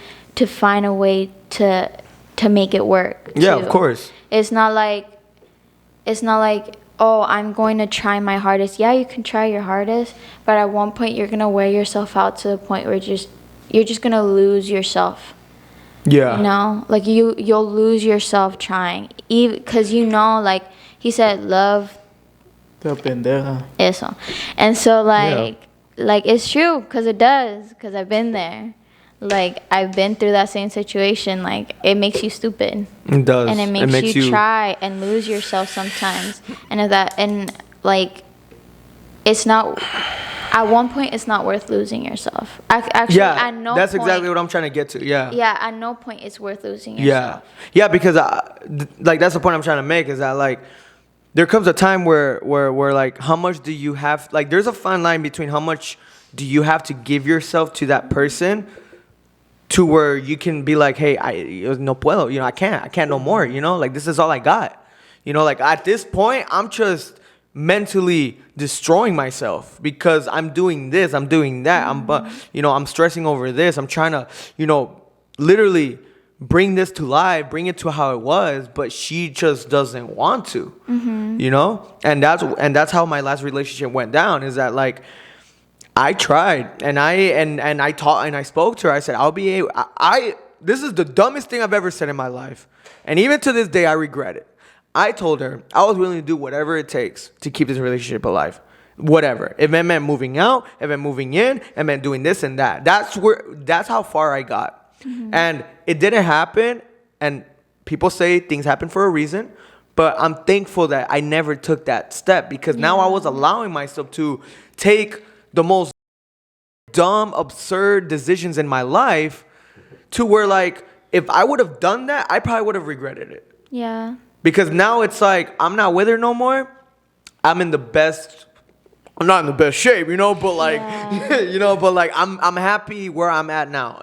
find a way to make it work. Yeah, too. of course. It's not like, oh, I'm going to try my hardest. Yeah, you can try your hardest, but at one point you're going to wear yourself out to the point where you're just going to lose yourself. Yeah. You know? Like, you'll lose yourself trying. Because, you know, like, he said, love. Te pendeja. Eso. And so, like, it's true, because it does, because I've been there. Like, I've been through that same situation. Like, it makes you stupid. It does. And it makes you try and lose yourself sometimes. And like, it's not at one point it's not worth losing yourself. Actually, at no that's point, exactly what I'm trying to get to. Yeah, at no point it's worth losing yourself. Yeah, because like that's the point I'm trying to make is that like there comes a time where like how much do you have, like there's a fine line between how much do you have to give yourself to that person to where you can be like, hey, I no puedo, I can't no more, like this is all I got. Like at this point I'm just mentally destroying myself because I'm doing this, I'm doing that, I'm stressing over this, I'm trying to, literally bring this to life, bring it to how it was, but she just doesn't want to, and that's how my last relationship went down, is that like I tried and I taught and I spoke to her. I said, I'll be able, this is the dumbest thing I've ever said in my life, and even to this day I regret it. I told her I was willing to do whatever it takes to keep this relationship alive. Whatever. If it meant moving out, if it meant moving in, it meant doing this and that. That's how far I got. And it didn't happen. And people say things happen for a reason. But I'm thankful that I never took that step, because now I was allowing myself to take the most dumb, absurd decisions in my life to where, like, if I would have done that, I probably would have regretted it. Yeah. Because now it's like, I'm not with her no more. I'm not in the best shape, but like, but like, I'm happy where I'm at now,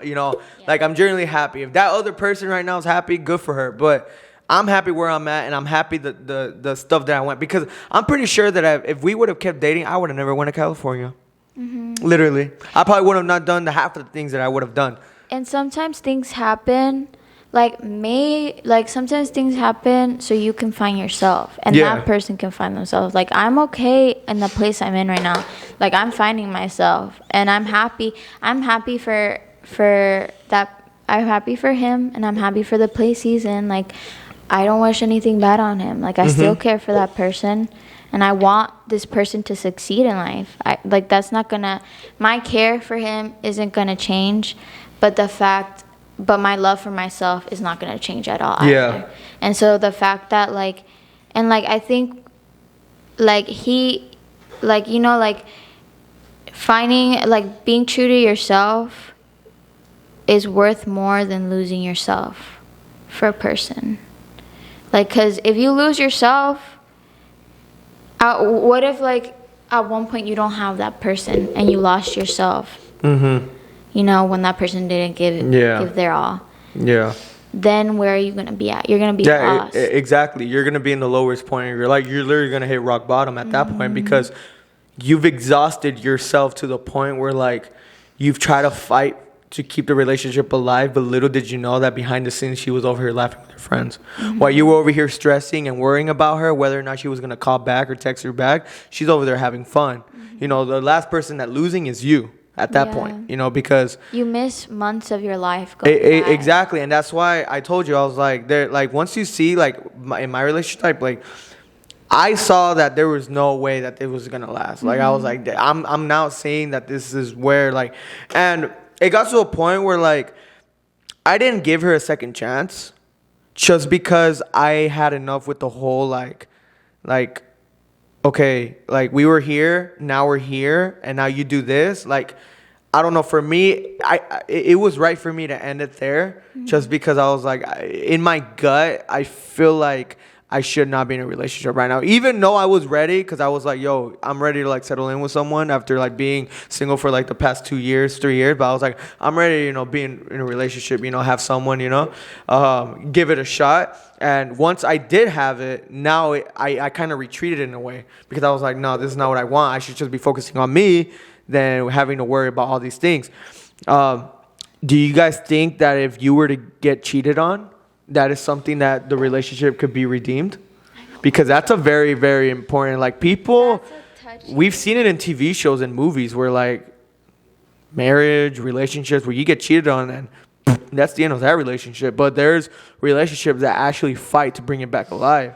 like I'm genuinely happy. If that other person right now is happy, good for her. But I'm happy where I'm at, and I'm happy the stuff that I went, because I'm pretty sure that if we would have kept dating, I would have never went to California. Literally. I probably would have not done the half of the things that I would have done. And sometimes things happen, sometimes things happen so you can find yourself, and that person can find themselves. Like, I'm okay in the place I'm in right now. Like, I'm finding myself, and I'm happy. I'm happy for that. I'm happy for him, and I'm happy for the place he's in. Like, I don't wish anything bad on him. Like, I still care for that person, and I want this person to succeed in life. That's not gonna, my care for him isn't gonna change, but my love for myself is not gonna change at all either. And so the fact that I think finding, being true to yourself is worth more than losing yourself for a person. Because if you lose yourself, what if at one point you don't have that person and you lost yourself? When that person didn't give their all. Yeah. Then where are you going to be at? You're going to be lost. Exactly. You're going to be in the lowest point of your life. You're literally going to hit rock bottom at that point, because you've exhausted yourself to the point where you've tried to fight to keep the relationship alive, but little did you know that behind the scenes she was over here laughing with her friends. While you were over here stressing and worrying about her, whether or not she was going to call back or text her back, she's over there having fun. The last person that losing is you. At that point, because you miss months of your life going by. Exactly. And that's why I told you, I was like, once you see, in my relationship, I saw that there was no way that it was gonna last. I was like, I'm now saying that this is where, and it got to a point where I didn't give her a second chance, just because I had enough with the whole okay, we were here, now we're here, and now you do this. I don't know, for me, it was right for me to end it there, just because I was in my gut, I feel like I should not be in a relationship right now. Even though I was ready, because I was yo, I'm ready to settle in with someone after being single for the past 2 years, 3 years. But I was I'm ready, be in a relationship, have someone, give it a shot. And once I did have it, now I kind of retreated in a way, because I was no, this is not what I want. I should just be focusing on me than having to worry about all these things. Do you guys think that if you were to get cheated on, that is something that the relationship could be redeemed? Because that's a very, very important, people, we've seen it in TV shows and movies where marriage, relationships, where you get cheated on and that's the end of that relationship. But there's relationships that actually fight to bring it back alive.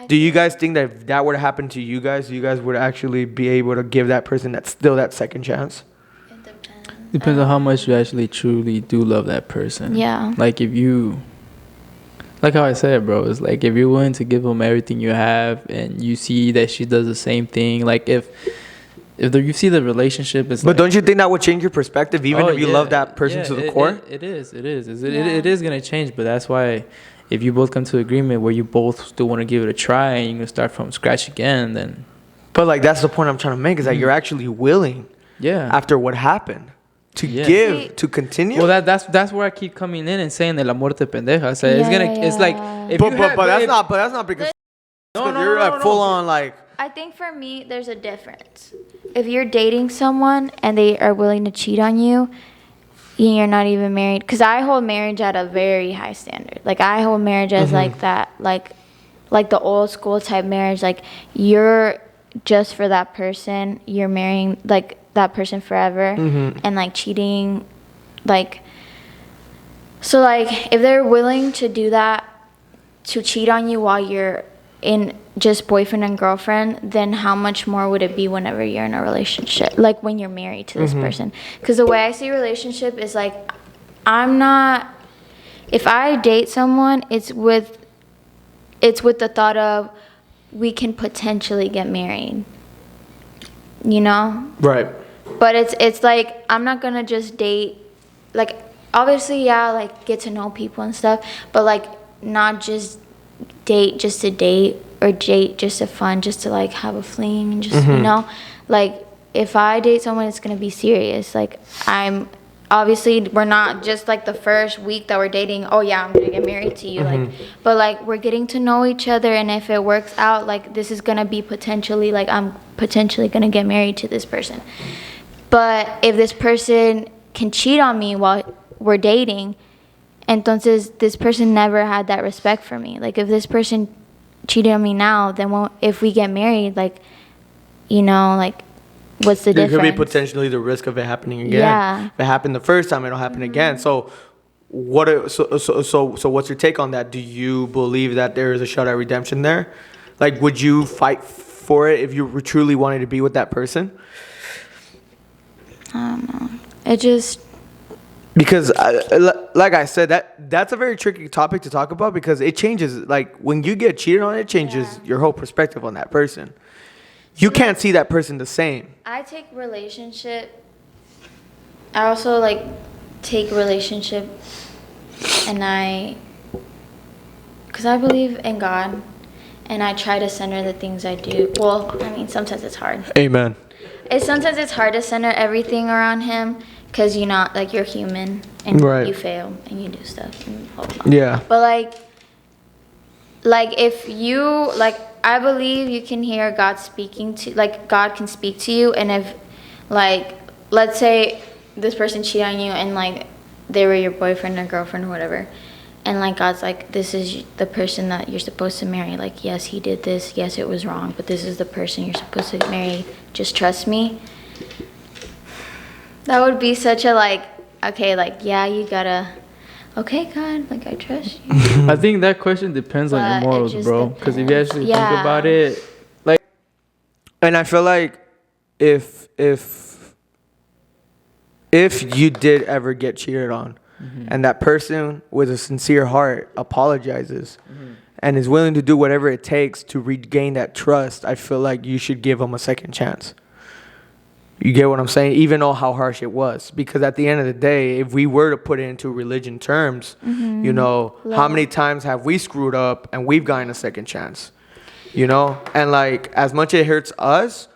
Do you guys think that if that were to happen to you guys, you guys would actually be able to give that person that second chance? It depends. Depends on how much you actually truly do love that person. Yeah. If you, how I said, bro, it's if you're willing to give them everything you have and you see that she does the same thing, you see the relationship is. But don't you think that would change your perspective, even if you love that person to the core? It is gonna change, but that's why if you both come to agreement where you both still want to give it a try and you're gonna start from scratch again, then. But like that's the point I'm trying to make is that you're actually willing. Yeah. After what happened, to give, to continue. Well, that's where I keep coming in and saying el amor te pendeja. So it's like. But that's not because. No, you're like full on like. I think for me, there's a difference. If you're dating someone and they are willing to cheat on you, and you're not even married, because I hold marriage at a very high standard. Like I hold marriage as like that, like the old school type marriage. Like you're just for that person. You're marrying like that person forever, and like cheating, like. So like if they're willing to do that, to cheat on you while you're in just boyfriend and girlfriend, then how much more would it be whenever you're in a relationship, like when you're married to this person? Because the way I see relationship is like, if I date someone, it's with the thought of we can potentially get married, you know? Right. But it's like I'm not gonna just date, like obviously like get to know people and stuff, but like not just date just to date or date just to fun, just to like have a fling and just you know, like if I date someone, it's gonna be serious. Like we're not just like the first week that we're dating, oh yeah, I'm gonna get married to you, like, but like we're getting to know each other, and if it works out, like this is gonna be potentially, like I'm potentially gonna get married to this person. But if this person can cheat on me while we're dating, entonces this person never had that respect for me. Like if this person cheated on me now, then if we get married, like, you know, like what's the difference? There could be potentially the risk of it happening again. Yeah. If it happened the first time, it'll happen again. So so what's your take on that? Do you believe that there is a shot at redemption there? Like, would you fight for it if you truly wanted to be with that person? I don't know. It just... Because, like I said, that's a very tricky topic to talk about because it changes. Like, when you get cheated on, it changes your whole perspective on that person. You can't see that person the same. I take relationship... I also, like, take relationship and because I believe in God, and I try to center the things I do. Well, I mean, sometimes it's hard. Amen. Sometimes it's hard to center everything around Him. Because you're not, like, you're human, and you fail, and you do stuff, and blah, blah, blah. Yeah. But, like, if you, like, I believe you can hear God speaking to, like, God can speak to you, and if, like, let's say this person cheated on you, and, like, they were your boyfriend or girlfriend or whatever, and, like, God's like, this is the person that you're supposed to marry. Like, yes, he did this, yes, it was wrong, but this is the person you're supposed to marry. Just trust me. That would be such a, like, okay, like, yeah, you gotta, okay, God, like, I trust you. I think that question depends on your morals, bro. Because if you actually think about it, like... And I feel like if you did ever get cheated on, and that person with a sincere heart apologizes and is willing to do whatever it takes to regain that trust, I feel like you should give them a second chance. You get what I'm saying? Even though how harsh it was. Because at the end of the day, if we were to put it into religion terms, you know, how many times have we screwed up and we've gotten a second chance? You know? And like, as much as it hurts us,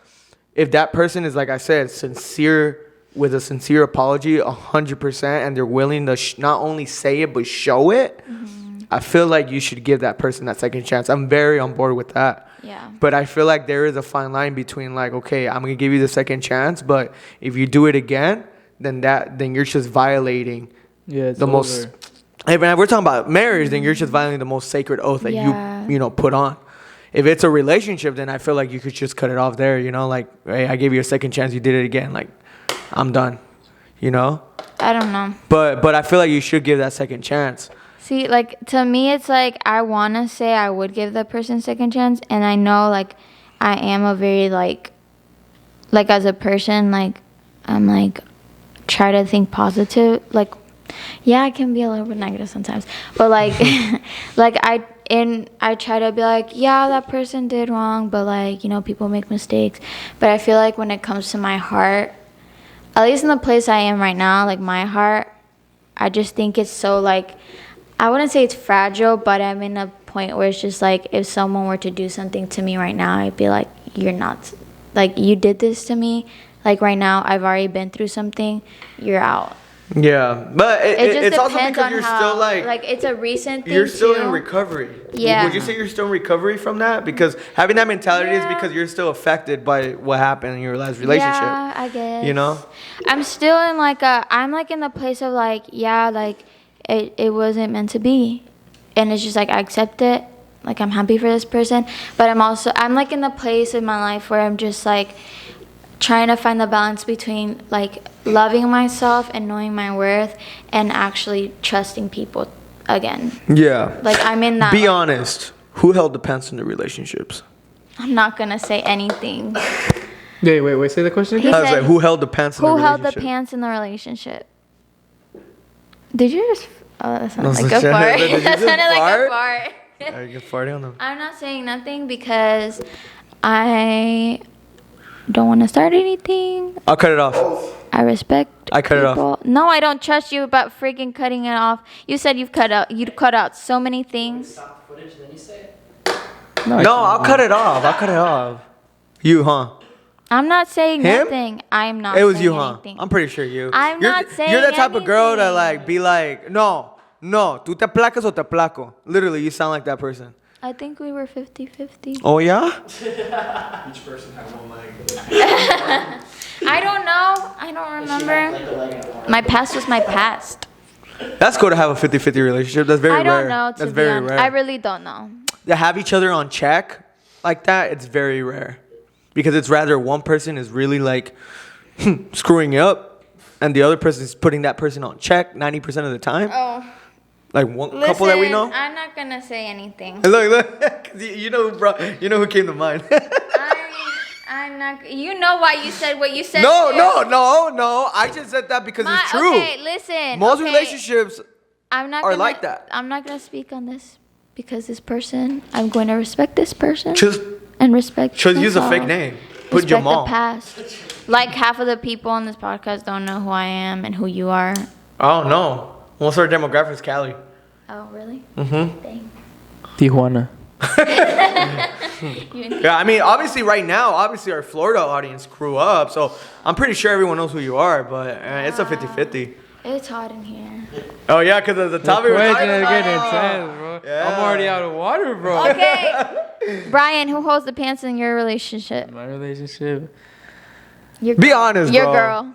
if that person is, like I said, sincere, with a sincere apology, 100%, and they're willing to not only say it, but show it, I feel like you should give that person that second chance. I'm very on board with that. Yeah. But I feel like there is a fine line between, like, okay, I'm going to give you the second chance, but if you do it again, then you're just violating the most... If we're talking about marriage, then you're just violating the most sacred oath that you know, put on. If it's a relationship, then I feel like you could just cut it off there, you know? Like, hey, I gave you a second chance, you did it again. Like, I'm done, you know? I don't know. But I feel like you should give that second chance. See, like, to me, it's like, I want to say I would give that person a second chance, and I know, like, I am a very, like, as a person, like, I'm, like, try to think positive, like, yeah, I can be a little bit negative sometimes, but, like, like I try to be like, yeah, that person did wrong, but like, you know, people make mistakes. But I feel like when it comes to my heart, at least in the place I am right now, like my heart, I just think it's so like, I wouldn't say it's fragile, but I'm in a point where it's just like, if someone were to do something to me right now, I'd be like, you're not, like, you did this to me. Like right now, I've already been through something. You're out. Yeah, but it's also depends because on you're how, still like it's a recent thing. you're still too. in recovery. Yeah. Would you say you're still in recovery from that? Because having that mentality is Yeah. because you're still affected by what happened in your last relationship. Yeah, I guess. You know? I'm still in I'm like in the place of like, yeah, like it wasn't meant to be. And it's just like I accept it. Like I'm happy for this person. But I'm like in the place in my life where I'm just like trying to find the balance between like loving myself and knowing my worth and actually trusting people again. Yeah. Like I'm in that. Be honest. Who held the pants in the relationships? I'm not gonna say anything. Wait. Say the question again. I was said, like, who held the pants in the Who relationship? held the pants in the relationship? Did you just? Oh, that sounded No, like a fart. did you That just sounded like fart? a fart. Are you farting on them? I'm not saying nothing because I don't want to start anything. I'll cut it off. I respect. I cut it off. people. No, I don't trust you about freaking cutting it off. You said you'd cut out so many things. Stop the footage, then you say it. No, I'll cut it off. I'll cut it off. You, huh? I'm not saying Him? nothing. I'm not. It was saying you, huh? anything. I'm pretty sure you. I'm not saying You're the type of girl that anything. like be like, no, tú te placas o te placo. Literally, you sound like that person. I think we were 50-50. Oh yeah? Each person had one leg. I don't know. I don't remember. My past was my past. That's cool to have a 50-50 relationship. That's very I rare. don't know. That's To very be honest, rare. I really don't know. To have each other on check like that, it's very rare. Because it's rather one person is really like screwing you up and the other person is putting that person on check 90% of the time. Oh. Like one couple that we know. I'm not gonna say anything. And look, 'cause you know who came to mind. I'm not. You know why you said what you said. No. too. I just said that because it's true. Okay, listen. Most okay, relationships I'm not are gonna, like that. I'm not gonna speak on this because this person. I'm going to respect this person Just and respect. use a myself. fake name. Put Respect Jamal. the past. Like half of the people on this podcast don't know who I am and who you are. Oh no. Most of our demographic is Cali. Oh really? Mm-hmm. Dang. Tijuana. Yeah, I mean, obviously right now, our Florida audience grew up, so I'm pretty sure everyone knows who you are, but it's a 50-50. It's hot in here. Oh yeah, because of the topic we're Question talking is getting about. intense, bro. Yeah. I'm already out of water, bro. Okay. Brian, who holds the pants in your relationship? My relationship. Your Be girl. honest, Your bro. girl.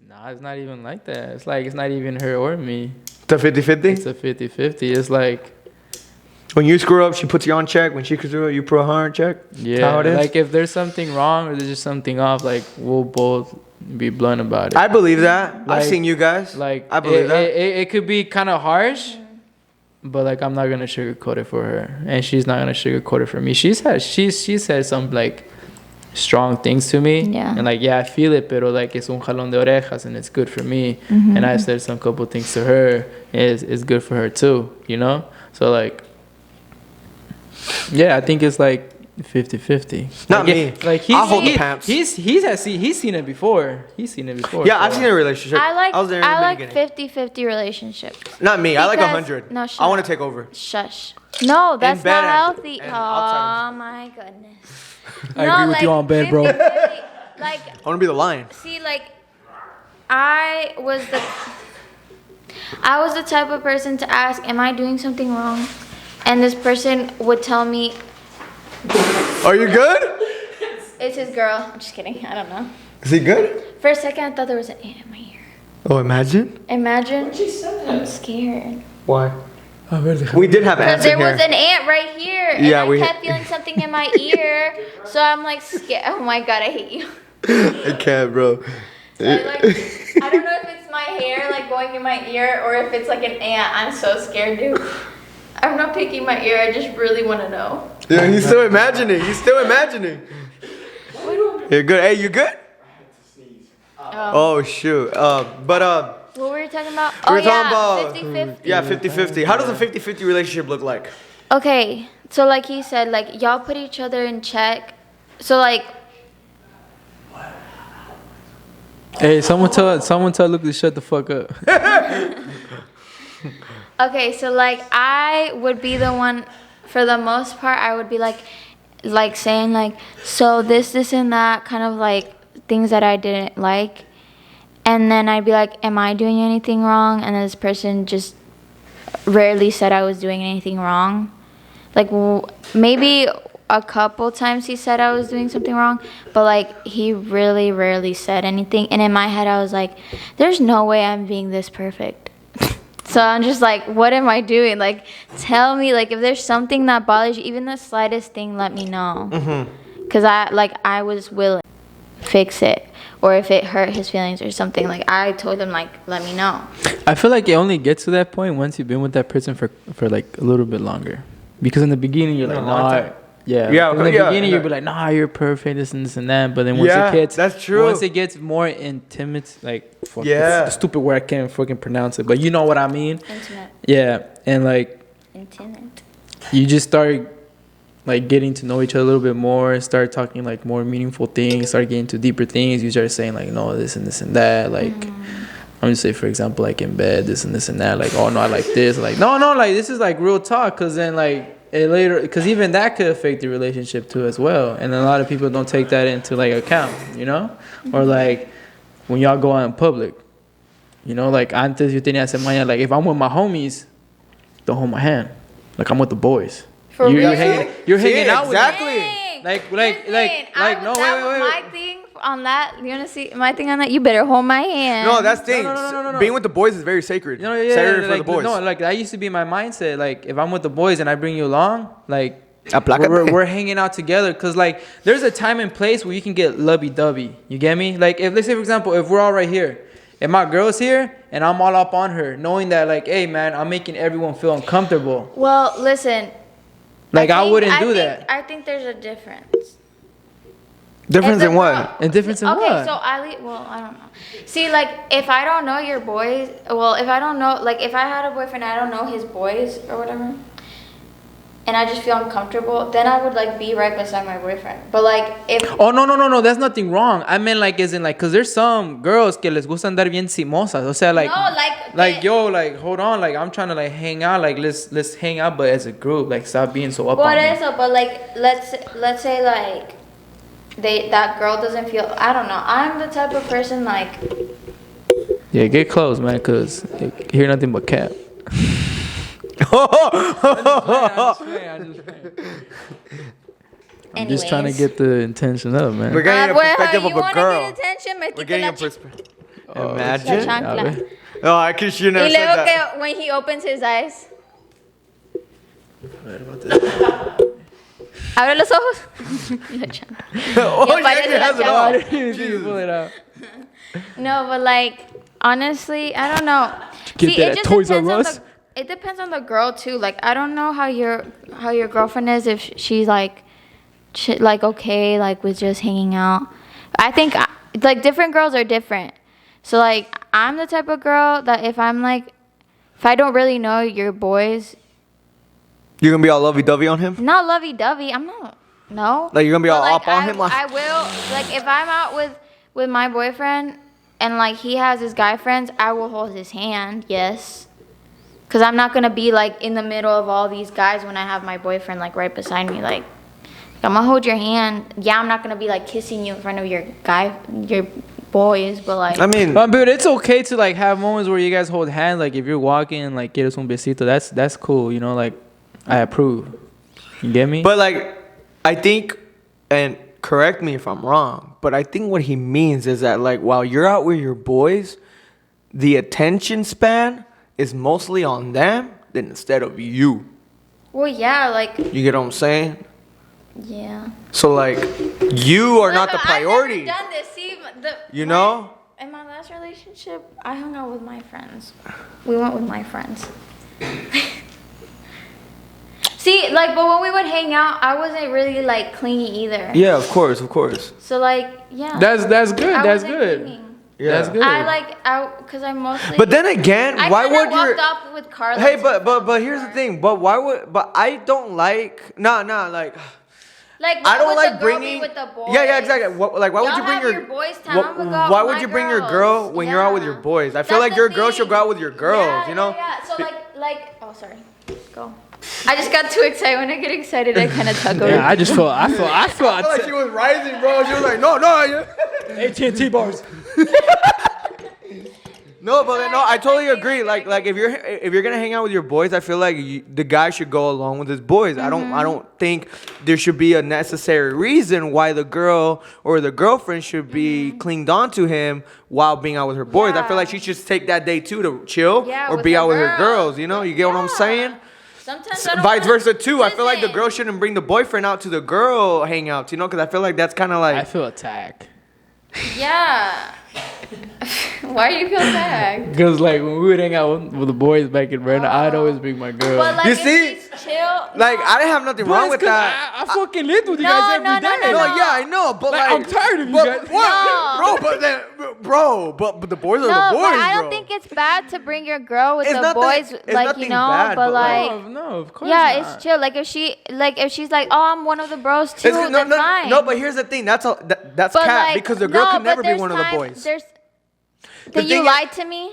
Nah, it's not even like that. It's like it's not even her or me. The 50-50? It's a 50-50. It's like, When you screw up, she puts you on check. When she screws up, you put her on check. yeah, That's how it is. like if there's something wrong or there's just something off, like we'll both be blunt about it. I believe that. I've Like- seen you guys. Like I believe that. It could be kind of harsh, but like I'm not gonna sugarcoat it for her, and she's not gonna sugarcoat it for me. She said some like strong things to me, Yeah. and like I feel it, pero like it's un jalón de orejas, and it's good for me. And I said some couple things to her, and it's good for her too, you know. So like, yeah, I think it's like 50-50. Not like, me. Like I'll hold the pants. He's seen it before. He's seen it before. Yeah, I've so- seen a relationship. I was there in the like beginning. 50-50 relationships. Not me. I like Because- 100. no, shut I want up. to take over. Shush. No, that's bed not and- healthy. and Oh outside. my goodness. I agree with you on bed, bro. 50-50, like, I want to be the lion. see, like, I was the type of person to ask, am I doing something wrong? And this person would tell me, Are you good? it's his girl. I'm just kidding. I don't know. Is he good? For a second, I thought there was an ant in my ear. Oh, imagine. Imagine. She said I'm that. scared. Why? We did have ants There in here. was an ant right here, and Yeah, I we- kept feeling something in my ear, so I'm like scared. Oh my god, I hate you. I can't, bro. So I don't know if it's my hair like going in my ear or if it's like an ant. I'm so scared, dude. I'm not picking my ear. I just really want to know. Yeah, he's still imagining. You're good. Hey, you good? Oh shoot. What were you talking about? We were Oh, talking yeah, about 50-50. Yeah, 50-50. How does a 50-50 relationship look like? Okay, so like he said, like y'all put each other in check. So like, Hey, someone tell Luke to shut the fuck up. okay, so like I would be the one, for the most part, I would be like saying like, so this and that, kind of like things that I didn't like. And then I'd be like, am I doing anything wrong? And this person just rarely said I was doing anything wrong. Like maybe a couple times he said I was doing something wrong, but like he really rarely said anything. And in my head I was like, there's no way I'm being this perfect. So I'm just like, what am I doing? Like, tell me, like, if there's something that bothers you, even the slightest thing, let me know. Because I was willing to fix it. Or if it hurt his feelings or something, like, I told him, like, let me know. I feel like it only gets to that point once you've been with that person for like a little bit longer. Because in the beginning, you're like, nah. Yeah. In the beginning, you'll be like, nah, you're perfect, this and this and that. But then once it gets, that's true. Once it gets more intimate, like, fuck, it's a stupid word, I can't fucking pronounce it. But you know what I mean? Intimate. Yeah. And like, Intimate. you just start like getting to know each other a little bit more, start talking like more meaningful things, start getting to deeper things. You start saying like, no, this and this and that. Like, I'm gonna say, for example, like in bed, this and this and that. Like, oh no, I like this. Like, no, like this is like real talk. Cause then like it later, cause even that could affect the relationship too as well. And a lot of people don't take that into like account, you know? Or like when y'all go out in public, you know, like antes yo tenía semana, like if I'm with my homies, don't hold my hand. Like I'm with the boys. You're hanging out with Dang. like no, wait. My thing on that, you wanna see my thing on that? You better hold my hand. No, that's the thing. No. Being with the boys is very sacred. No, yeah, sacred like, for the boys. No, like that used to be my mindset. Like if I'm with the boys and I bring you along, like Aplácate. we're hanging out together. Cause like there's a time and place where you can get lovey-dovey. You get me? Like if let's say for example, if we're all right here, and my girl's here and I'm all up on her, knowing that like, hey man, I'm making everyone feel uncomfortable. Well, listen. Like I wouldn't do that. I think there's a difference. Difference in what? And difference in what? Okay, so I don't know. See, like, if I don't know your boys, well, if I don't know, like, if I had a boyfriend, I don't know his boys or whatever, and I just feel uncomfortable, then I would, like, be right beside my boyfriend. But, like, if... Oh, no, that's nothing wrong. I meant, like, as in, like, because there's some girls que les gusta andar bien cimosas. O sea, like... No, like, yo, like, hold on. Like, I'm trying to, like, hang out. Like, let's hang out, but as a group. Like, stop being so up on me. But, like, let's say, like, that girl doesn't feel... I don't know. I'm the type of person, like... Yeah, get close, man, because you hear nothing but cap. I'm just trying to get the intention up, man. We're getting a perspective of a girl. We're getting a perspective. Oh, Imagine. chancla. No, I could you never Y said luego that. que when he opens his eyes. Abre los ojos. La chancla. Oh, Ya she parece actually la has it chancla. on. I didn't even see you pull it out. No, but like honestly, I don't know. Get that at Toys R Us? It depends on the girl too. Like I don't know how your girlfriend is, if she's like okay, like with just hanging out. I think like different girls are different. So like I'm the type of girl that if I don't really know your boys, You're gonna be all lovey-dovey on him? not lovey-dovey. I'm not. No. Like you're gonna be all But, up on him? Like I will. Like if I'm out with my boyfriend and like he has his guy friends, I will hold his hand. Yes. Cause I'm not gonna be like in the middle of all these guys when I have my boyfriend like right beside me. Like I'm gonna hold your hand. Yeah, I'm not gonna be like kissing you in front of your boys, but like. I mean, But it's okay to like have moments where you guys hold hands. Like if you're walking and like quieres un besito, that's cool. You know, like I approve. You get me? but like, I think, and correct me if I'm wrong, but I think what he means is that like while you're out with your boys, the attention span is mostly on them than instead of you. Well, yeah, like. You get what I'm saying? Yeah. So like, you are not the I've priority. never done this. See, You know? In my last relationship, I hung out with my friends. We went with my friends. See, like, but when we would hang out, I wasn't really like clingy either. Yeah, of course. So like, yeah. That's good. I That's wasn't good. clinging. Yeah. That's good. Because I mostly. But then again, why would you? walked off with Carlos. Hey, but here's the thing. But why would? But I don't like. Nah, like. Like, I don't would like the girl bringing. be with the boys? Yeah, exactly. Why would Y'all you bring have your boys' time. Why, I'm gonna go out why with would my you bring your girls. girl when you're out with your boys? I feel That's like the your girl thing. should go out with your girls. You know. Yeah. So oh, sorry. Go. I just got too excited. When I get excited, I kind of tug over. Yeah, I feel I feel like she was rising, bro. She was like, no. AT&T bars. No, but no, I totally agree. Like if you're gonna hang out with your boys, I feel like the guy should go along with his boys. I don't think there should be a necessary reason why the girl or the girlfriend should be clinged on to him while being out with her boys. I feel like she should take that day too to chill or with be her out with her girls. girls. You know, you get what I'm saying? Sometimes I don't Vice wanna- versa too. I feel like the Listen. girl shouldn't bring the boyfriend out to the girl hangouts. You know, because I feel like that's kind of like. I feel attacked. Yeah. Why do you feel sad? Because, like, when we would hang out with the boys back in Brandon, I'd always bring my girl. But like, You if see? she's chill. Like I didn't have nothing But wrong it's with 'cause that. I fucking lived with you No, guys every no, day. no, No, yeah, I know, but Like, I'm tired of you guys. What? But the boys are the boys, but I don't bro. think it's bad to bring your girl with It's the nothing- boys, it's like nothing you know. bad, but but, like, No, of course yeah, not. it's chill. Like if she's like, oh, I'm one of the bros too, It's- then fine. no, but here's the thing. That's But, cat like, because the girl no, can never but be there's one of the times- boys. There's. The Then you thing is- lied to me.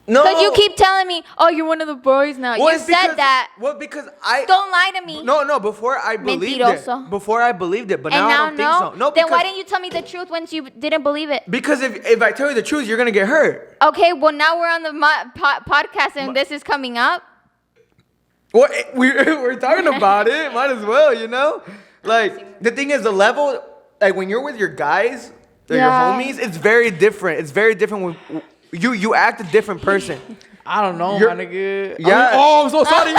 No, Because you keep telling me, oh, you're one of the boys now. Well, You it's said because- that. Well, because I Don't lie to me. No, before I believed Mentiroso. it. Before I believed it, but And now I now don't think so. No, then why because- didn't you tell me the truth once you didn't believe it? Because if I tell you the truth, you're gonna get hurt. Okay, well now we're on the podcast and this is coming up. Well, we're talking about it. Might as well, you know. Like the thing is, the level, like when you're with your guys, or your Yeah. homies, it's very different. It's very different when you act a different person. I don't know, You're- my nigga. Yeah. I'm so sorry.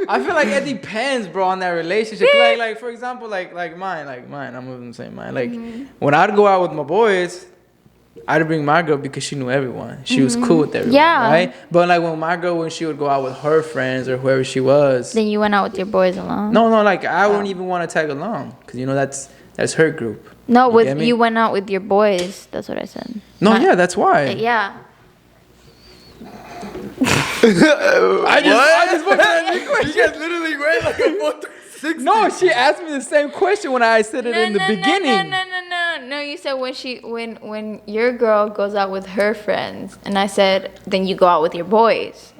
I feel like it depends, bro, on that relationship. Like for example, like mine. I'm gonna say mine. Like when I'd go out with my boys, I'd bring my girl because she knew everyone. She was cool with everyone, Yeah. right? But like when she would go out with her friends or whoever she was, Then you went out with your boys alone. no, like I wouldn't even want to tag along because you know that's her group. No, You get me? you went out with your boys. That's what I said. No, Not- yeah, that's why. Yeah. I just wanted to You guys literally went like a 1-3-6. No, she asked me the same question when I said it in the beginning. No. You said when your girl goes out with her friends, and I said then you go out with your boys.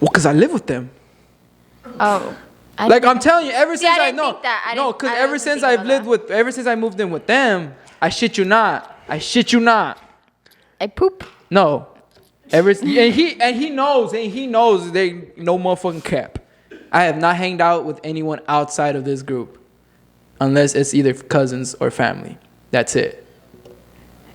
Well, cause I live with them. Oh. Like I'm telling you, ever since I I didn't know, think that. I no, didn't- cause I ever wasn't since thinking I've about lived with, ever since I moved in with them, I shit you not, I poop. no, and he knows they no motherfucking cap. I have not hanged out with anyone outside of this group, unless it's either cousins or family. That's it.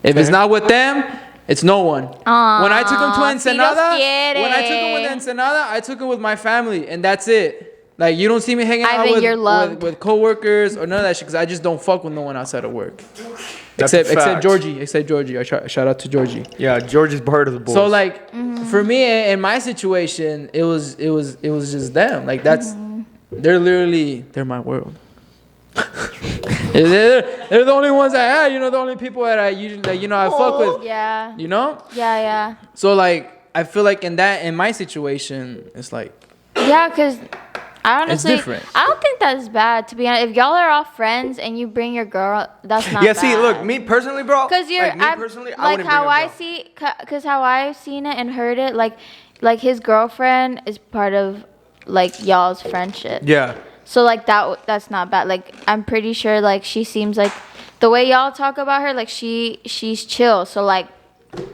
If it's not with them, it's no one. When I took him to Ensenada, when I took him with Ensenada, I took him with my family, and that's it. Like you don't see me hanging out Ivan, you're loved. with coworkers or none of that shit, because I just don't fuck with no one outside of work. That's a Except fact. Georgie. Shout out to Georgie. Yeah, George is part of the boys. So like for me in my situation, it was just them. Like that's they're my world. they're the only ones I had, you know, the only people that I usually like, you know, I fuck with. Yeah. You know? Yeah. So like I feel like in my situation, it's like Yeah, because I honestly, different. I don't think that's bad, to be honest. If y'all are all friends and you bring your girl, that's not yeah, bad. see, look, me personally, bro. Because you're, like, me I'm, personally, I like wouldn't how bring a I girl. see, because how I've seen it and heard it, like his girlfriend is part of, like, y'all's friendship. Yeah. So, like, that's not bad. Like, I'm pretty sure, like, she seems like, the way y'all talk about her, like, she's chill. So, like,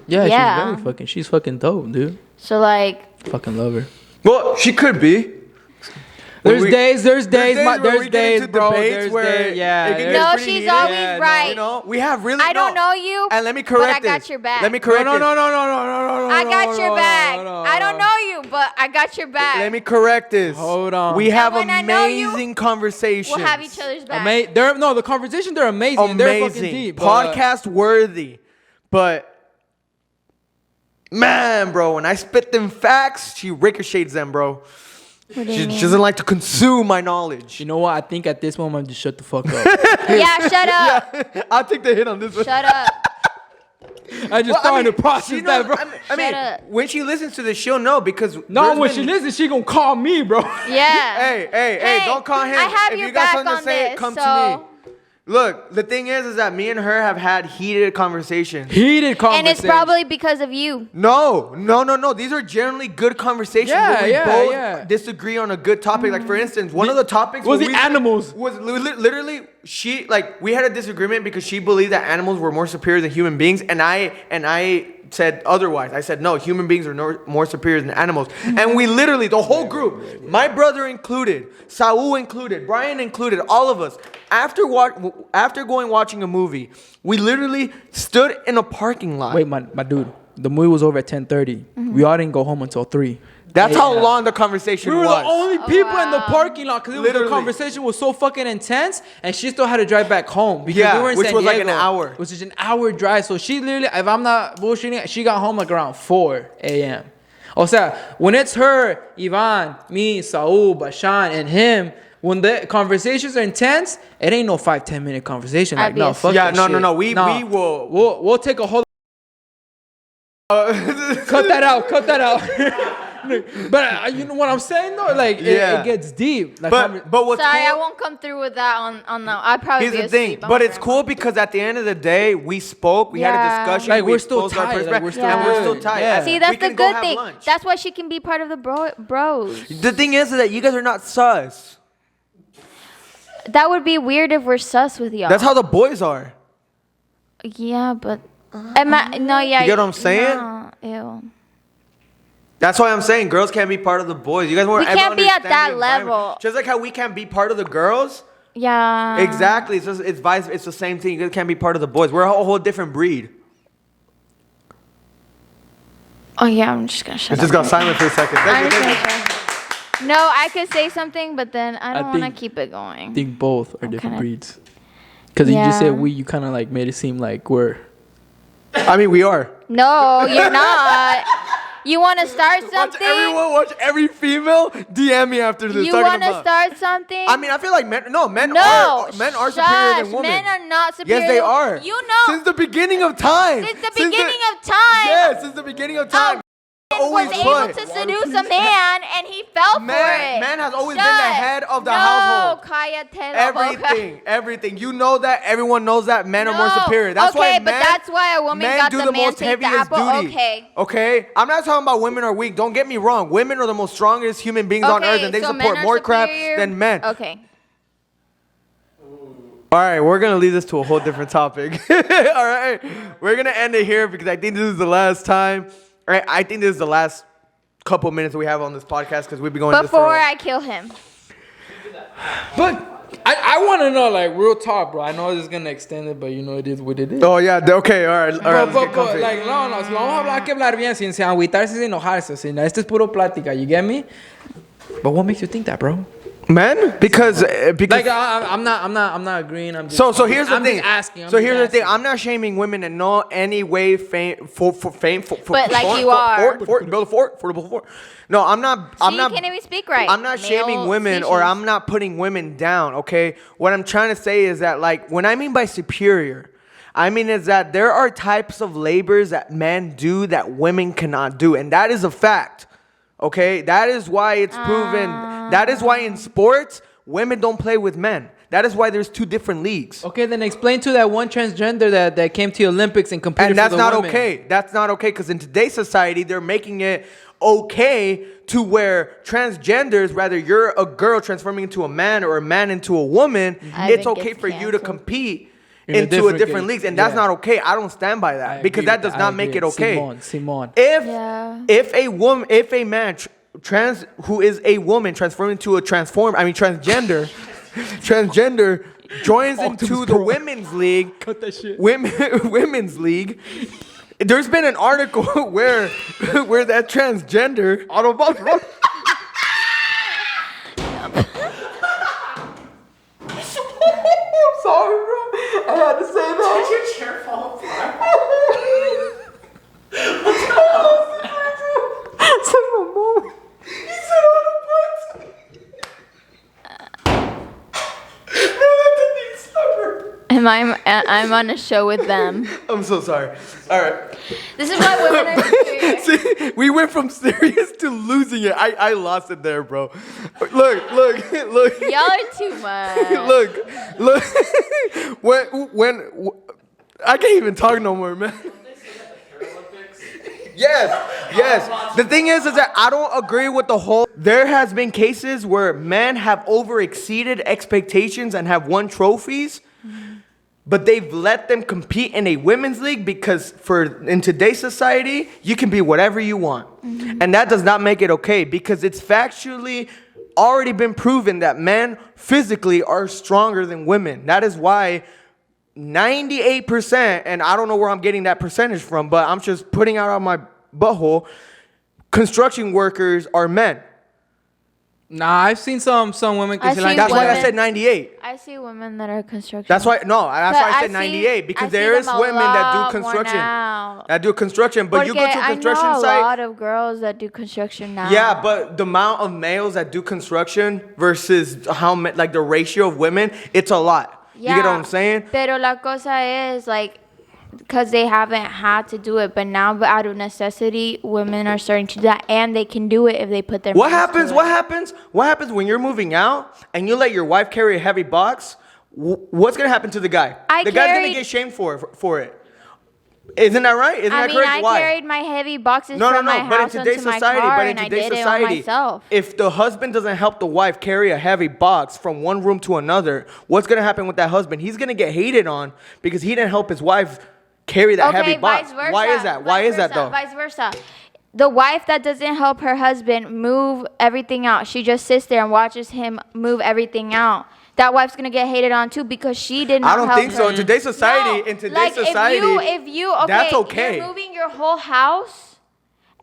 yeah. She's fucking dope, dude. so, like, Fucking love her. Well, she could be. There's we- days, where we get days, into bro. debates There's where days, yeah. it can there's- get no, pretty she's heated. always Yeah, no, right. You know, we have really. I don't know you, And let me correct but I got this. your back. Let me correct this. No. I got your back. I don't know you, but I got your back. Let me correct this. Hold on. We have when I know you, amazing conversations. We'll have each other's back. The conversation, they're amazing. They're fucking Amazing. deep. but- Podcast worthy. But man, bro, when I spit them facts, she ricochets them, bro. What do you She mean? doesn't like to consume my knowledge. You know what? I think at this moment, just shut the fuck up. Yeah, shut up. Yeah, I'll take the hit on this one. Shut up. I just started to process she that, knows- bro. I mean, Shut up. when she listens to this, she'll know because No, there's when been- she listens, she gonna call me, bro. Yeah. Hey, don't call him. I have If your you got back something on to say, this, come so. to me. Look, the thing is that me and her have had heated conversations. Heated And conversation. it's probably because of you. No. These are generally good conversations Yeah, where we both yeah. disagree on a good topic. Like for instance, one of the topics was where the animals. was literally we had a disagreement because she believed that animals were more superior than human beings, and I said otherwise. I said no, human beings are more superior than animals. And we literally, the whole group, my brother included, Saul included, Brian included, all of us, after going watching a movie, we literally stood in a parking lot. Wait, my dude. The movie was over at 10:30. We all didn't go home until 3. That's how Yeah. long the conversation We were was. the only people in the wow. parking lot because the Literally. conversation was so fucking intense, and she still had to drive back home because Yeah, we were in which San was like Diego, an hour. which is an hour drive. So she literally, if I'm not bullshitting, she got home like around 4 a.m. O sea, when it's her, Ivan, me, Saul, Bashan, and him, when the conversations are intense, it ain't no 5-10 minute conversation. Like, no, Obviously. fuck Yeah, that no, shit. no. We will. We'll take a whole. Cut that out. Cut that out. But you know what I'm saying though? Like Yeah. it gets deep. Like But what's Sorry, cool, I won't come through with that on the. I'd probably here's be the thing. asleep. I'm But a it's grandma. cool because at the end of the day, we spoke, we had a Yeah. discussion, Like, we we're still exposed our tight, like, perspective, we're still and we're good. still tight. Yeah. See, We that's the can go good have thing. lunch. That's why she can be part of the bros. The thing is that you guys are not sus. That would be weird if we're sus with y'all. That's how the boys are. Yeah, but. No, yeah. You get what I'm saying? No, ew. That's why I'm saying girls can't be part of the boys. You guys won't We ever can't be at understand that the environment. level. Just like how we can't be part of the girls. Yeah. Exactly. It's the same thing. You guys can't be part of the boys. We're a whole different breed. Oh yeah, I'm just gonna shut It up. just got silent for a second. I'm Thank you, just thank gonna you. shut up. No, I could say something, but then I don't want to think- keep it going. I think both are different kinda- breeds. Because you just Yeah. said we, you kind of like made it seem like we're. I mean, we are. No, you're not. You want to start something? Watch every female DM me after this. You talking want to about- start something? I mean, I feel like men no, are superior shush. than women. Men are not superior. Yes, they are. You know, Since the beginning of time. since the beginning of time, Yes, since the beginning of time. was able to seduce a man, and he fell for it. Man has always been Shush. the head of the no, household. Cállate la boca. Everything. You know that. Everyone knows that men are more No. superior. That's Okay, why but that's why a woman men got do the the man most take the heaviest apple. duty. Okay. Okay? I'm not talking about women are weak. Don't get me wrong. Women are the most strongest human beings on earth, and they so men support are more crap superior? than men. Okay. All right, we're going to leave this to a whole different topic. All right? We're going to end it here because I think this is the last time. All right, I think this is the last couple minutes we have on this podcast because we've been going this for Before a- I kill him. But I want to know, like, real talk, bro. I know this is going to extend it, but you know it is what it is. Oh, yeah. Okay, all right. All right, let's get But, comfy. like, no, si vamos a hablar, hay que hablar bien, sin agüitarse, sin enojarse. Sin, esto es puro plática, you get me? But what makes you think that, bro? Men? Because Like, I'm not agreeing. I'm just, so here's the I'm thing. Just asking. So here's the thing. I'm not shaming women in no any way for fame. But like you are. Build a fort. No, I'm not. I'm See, not. can't even speak right. I'm not shaming Male women or species. I'm not putting women down. Okay. What I'm trying to say is that like when I mean by superior, I mean is that there are types of labors that men do that women cannot do, and that is a fact. Okay, that is why it's proven. That is why in sports, women don't play with men. That is why there's two different leagues. Okay, then explain to that one transgender that came to the Olympics and competed And that's for the not women. okay. That's not okay because in today's society, they're making it okay to where transgenders, whether you're a girl transforming into a man or a man into a woman, Ivan it's okay gets for you to canceled. compete In a into a different different league. leagues. And that's Yeah. not okay. I don't stand by I that agree because with that does that. not I make agree. it okay. Simón. Yeah. If a woman, if a man trans who is a woman transforming into a transgender, transgender joins into the women's league, Cut that shit. women's league. There's been an article where that transgender Autobots. I'm sorry, bro. I had to say that. Did your chair fall apart? Said my mom. He said Autobots. I'm on a show with them. I'm so sorry. All right. This is why women are superior. See, we went from serious to losing it. I lost it there, bro. Look. Y'all are too much. Look. when I can't even talk no more, man. Yes. The thing is that I don't agree with the whole. There has been cases where men have over exceeded expectations and have won trophies, but they've let them compete in a women's league because in today's society, you can be whatever you want. And that does not make it okay because it's factually already been proven that men physically are stronger than women. That is why 98%, and I don't know where I'm getting that percentage from, but I'm just putting out on my butthole, construction workers are men. Nah, I've seen some women. I've seen That's why I women- said 98. I see women that are construction. That's why I said I 98 because see there is them a women that lot do more construction. now. That do construction, but you go to a construction I know site. a lot of girls that do construction now. Yeah, but the amount of males that do construction versus like the ratio of women, it's a lot. You get what I'm saying? Pero la cosa is like, because they haven't had to do it, but now out of necessity, women are starting to do that, and they can do it if they put their. What minds to happens? it. What happens when you're moving out and you let your wife carry a heavy box? What's gonna happen to the guy? The guy's gonna get shamed for it. Isn't that right? Isn't that correct? I carried my heavy boxes No, from my but in house today's onto my society, car, but in and I today's did it on society, myself. if the husband doesn't help the wife carry a heavy box from one room to another, what's gonna happen with that husband? He's gonna get hated on because he didn't help his wife carry that heavy box. Vice versa. Why is that? Why is that though? Vice versa. The wife that doesn't help her husband move everything out, she just sits there and watches him move everything out. That wife's gonna get hated on too because she did not I don't help think so. her. In today's society, if you okay, that's okay. You're moving your whole house,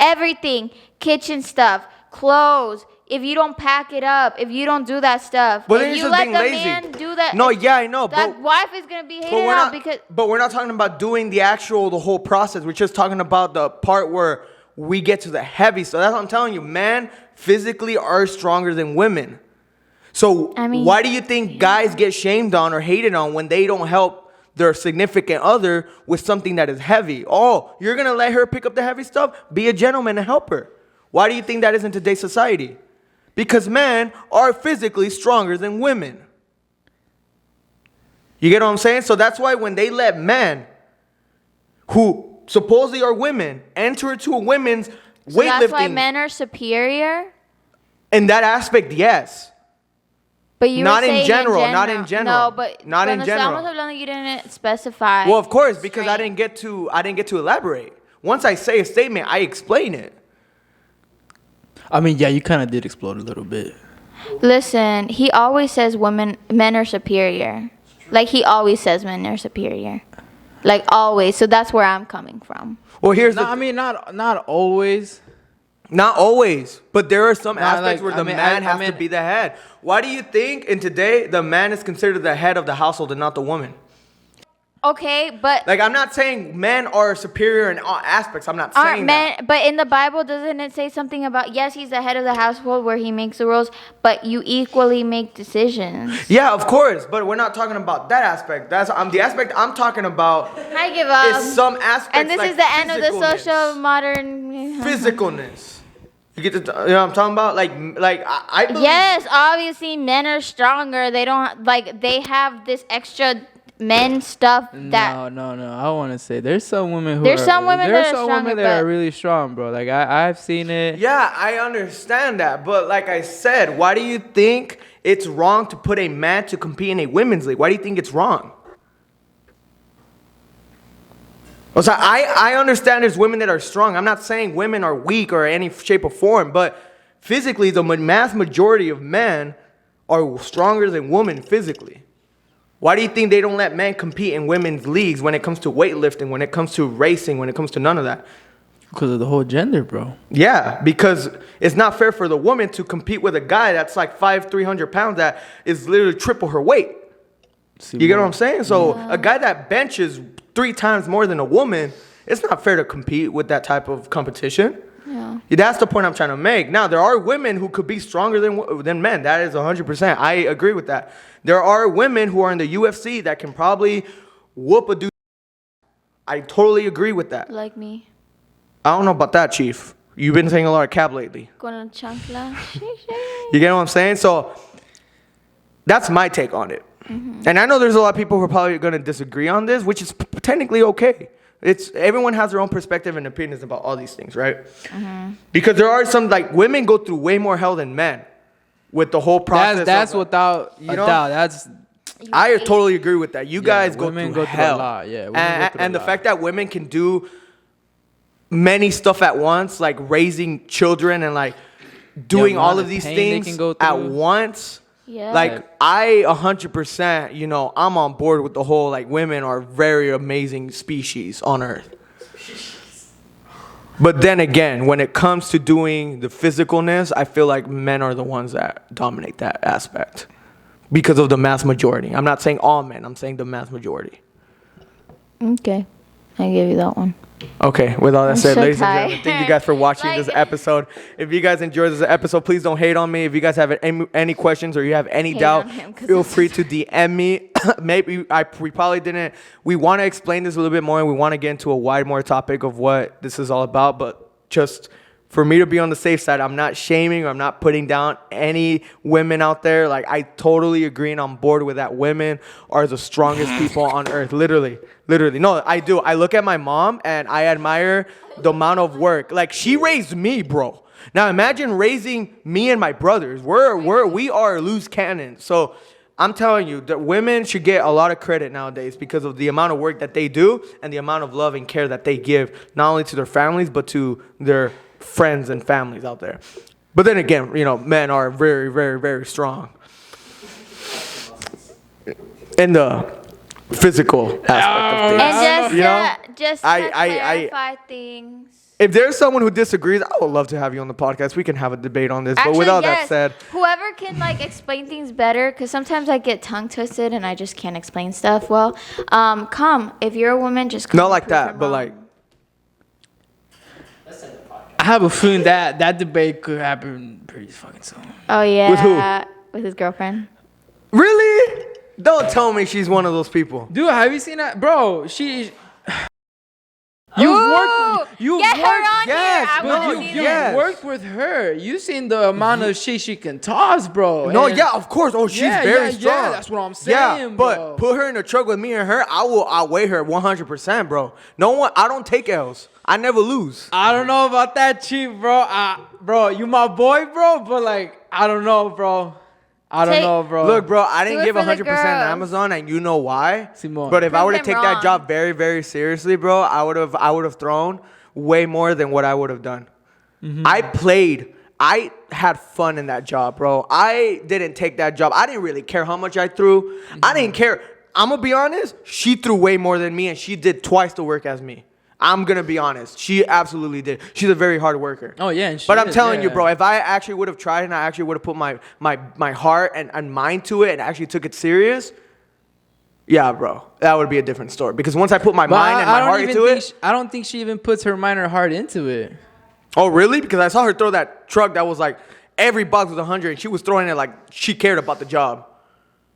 everything, kitchen stuff, clothes. If you don't pack it up, if you don't do that stuff, But then if you're you just let being the lazy. man do that, No, yeah, I know, that but wife is gonna be hated on because. But we're not talking about doing the whole process. We're just talking about the part where we get to the heavy stuff. That's what I'm telling you. Men physically are stronger than women. So why do you think guys get shamed on or hated on when they don't help their significant other with something that is heavy? Oh, you're going to let her pick up the heavy stuff? Be a gentleman and help her. Why do you think that is in today's society? Because men are physically stronger than women. You get what I'm saying? So that's why when they let men who supposedly are women enter into a women's weightlifting. That's why men are superior? In that aspect, yes. But you not were saying in general, not in general. No, but not in general. Estamos hablando, you didn't specify. Well, of course, because I didn't get to elaborate. Once I say a statement, I explain it. I mean, yeah, you kind of did explode a little bit. Listen, he always says men are superior. Like he always says men are superior. Like always. So that's where I'm coming from. Well, not always. Not always, but there are some aspects where the man has to be the head. Why do you think in today the man is considered the head of the household and not the woman? Okay, but like I'm not saying men are superior in all aspects. I'm not saying that. But in the Bible, doesn't it say something about yes, he's the head of the household where he makes the rules, but you equally make decisions? Yeah, of course, but we're not talking about that aspect. That's the aspect I'm talking about. I give up. Is some aspects and this like is the end of the social modern physicalness. You get to, you know what I'm talking about? Like I believe. Yes, obviously men are stronger. They don't they have this extra men stuff that. No. I want to say there's some women that are really strong, bro. Like I've seen it. Yeah, I understand that, but like I said, why do you think it's wrong to put a man to compete in a women's league? Why do you think it's wrong? So I understand there's women that are strong. I'm not saying women are weak or any shape or form, but physically, the mass majority of men are stronger than women physically. Why do you think they don't let men compete in women's leagues when it comes to weightlifting, when it comes to racing, when it comes to none of that? Because of the whole gender, bro. Yeah, because it's not fair for the woman to compete with a guy that's like 300 pounds that is literally triple her weight. You get what I'm saying? So a guy that benches 3 times more than a woman, it's not fair to compete with that type of competition. Yeah. You That's the point I'm trying to make. Now, there are women who could be stronger than men. That is 100%. I agree with that. There are women who are in the UFC that can probably whoop a dude. I totally agree with that. Like me. I don't know about that, Chief. You've been saying a lot of cap lately. Con la chancla. You get what I'm saying? So that's my take on it. Mm-hmm. And I know there's a lot of people who are probably going to disagree on this, which is technically okay. Everyone has their own perspective and opinions about all these things, right? Mm-hmm. Because there are some, like, women go through way more hell than men with the whole process. That's without a doubt. That's. I totally agree with that. You guys go through hell. A lot. Yeah, and the fact that women can do many stuff at once, like raising children and like doing all of these things at once. Yeah. Like, I 100%, you know, I'm on board with the whole, like, women are very amazing species on Earth. But then again, when it comes to doing the physicalness, I feel like men are the ones that dominate that aspect because of the mass majority. I'm not saying all men, I'm saying the mass majority. Okay. I give you that one. Okay, with all that said, ladies and gentlemen, tired. thank you guys for watching this episode. If you guys enjoyed this episode, please don't hate on me. If you guys have any questions or you have any doubt, feel free to DM me. We probably didn't. We want to explain this a little bit more, and we want to get into a wide more topic of what this is all about. But just for me to be on the safe side, I'm not shaming or I'm not putting down any women out there. Like, I totally agree and I'm on board with that. Women are the strongest people on earth. Literally. No, I do. I look at my mom and I admire the amount of work. Like, she raised me, bro. Now imagine raising me and my brothers. We are loose cannons. So I'm telling you that women should get a lot of credit nowadays because of the amount of work that they do and the amount of love and care that they give, not only to their families, but to their friends and families out there. But then again, you know, men are very, very, very strong in the physical aspect of things. And just to I clarify things. If there's someone who disagrees, I would love to have you on the podcast. We can have a debate on this. But with all that said, whoever can like explain things better, because sometimes I get tongue twisted and I just can't explain stuff well. Come, if you're a woman, just come. Not like that, but like. I have a feeling that debate could happen pretty fucking soon. Oh yeah. With who? With his girlfriend. Really? Don't tell me she's one of those people. Dude, have you seen that, bro? You've worked with her. You've seen the amount of shit she can toss, bro. No, yeah, of course. Oh, she's very strong. Yeah, that's what I'm saying, but bro. put her in a truck with me and her, I will outweigh her 100%, bro. I don't take L's. I never lose. I don't know about that, Chief, bro. Bro, you my boy, bro, but like, I don't know, bro. Look, bro, I didn't give 100% to girls. Amazon, and you know why. Simone. But if I were to Prove take them that wrong. job very, very seriously, bro, I would have thrown way more than what I would have done. Mm-hmm. I had fun in that job, bro. I didn't take that job. I didn't really care how much I threw. Mm-hmm. I didn't care. I'm gonna be honest. She threw way more than me, and she did twice the work as me. I'm gonna be honest. She absolutely did. She's a very hard worker. Oh yeah, but I'm telling you, bro, if I actually would have tried and I actually would have put my heart and mind to it and actually took it serious, yeah, bro, that would be a different story. Because once I put my mind and my heart into it, I don't think she even puts her mind or heart into it. Oh really? Because I saw her throw that truck that was like every box was 100, and she was throwing it like she cared about the job.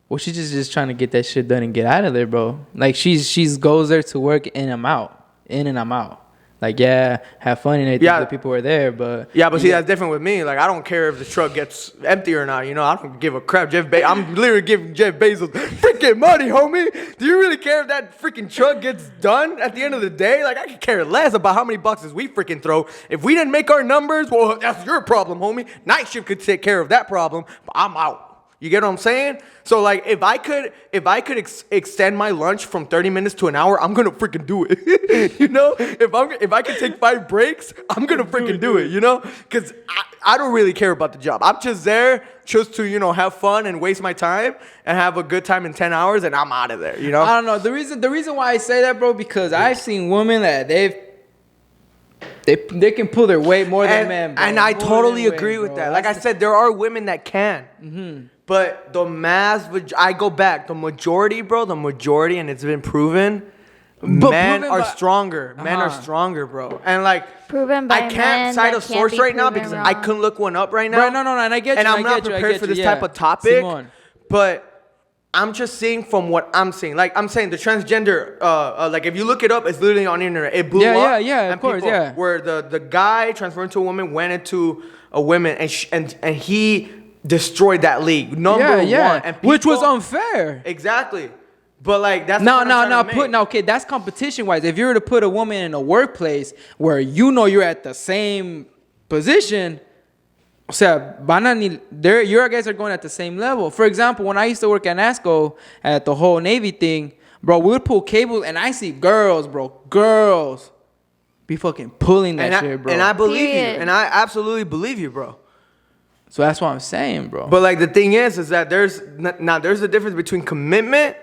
Well, she's just trying to get that shit done and get out of there, bro. Like she's goes there to work and I'm out. In and I'm out. Like, yeah, have fun and everything. The people are there, but see, that's different with me. Like, I don't care if the truck gets empty or not. You know, I don't give a crap. I'm literally giving Jeff Bezos freaking money, homie. Do you really care if that freaking truck gets done at the end of the day? Like, I could care less about how many boxes we freaking throw. If we didn't make our numbers, well, that's your problem, homie. Night shift could take care of that problem, but I'm out. You get what I'm saying? So like, if I could extend my lunch from 30 minutes to an hour, I'm gonna freaking do it. You know, if I could take 5 breaks, I'm gonna freaking do it. You know, because I don't really care about the job. I'm just there just to, you know, have fun and waste my time and have a good time in 10 hours, and I'm out of there. You know? I don't know. The reason why I say that, bro, because I've seen women that they can pull their weight more than men, bro. And I totally agree with that. Like I said, there are women that can. Mm-hmm. But I go back, the majority, bro, and it's been proven, men proven are by- stronger. Men are Uh-huh. stronger, bro. And like, Proven by I men can't cite that a can't source be right now proven because wrong. I couldn't look one up right now. Right, no, and I get you. And I'm I not get you, I prepared get for you, this yeah. type of topic. Simon. But I'm just saying from what I'm seeing. Like I'm saying, the transgender, like if you look it up, it's literally on the internet. It blew up. Yeah, of and course, people- yeah. Where the guy transformed into a woman went into a woman and he destroyed that league. Number one. And which was people- unfair. Exactly. But like that's No, the point I'm trying to make. okay, that's competition wise. If you were to put a woman in a workplace where you know you're at the same position, o sea, your guys are going at the same level. For example, when I used to work at NASCO at the whole Navy thing, bro, we would pull cables and I see girls be fucking pulling that shit, bro. And I believe Period. you. And I absolutely believe you, bro. So that's what I'm saying, bro. But like the thing is that there's a difference between commitment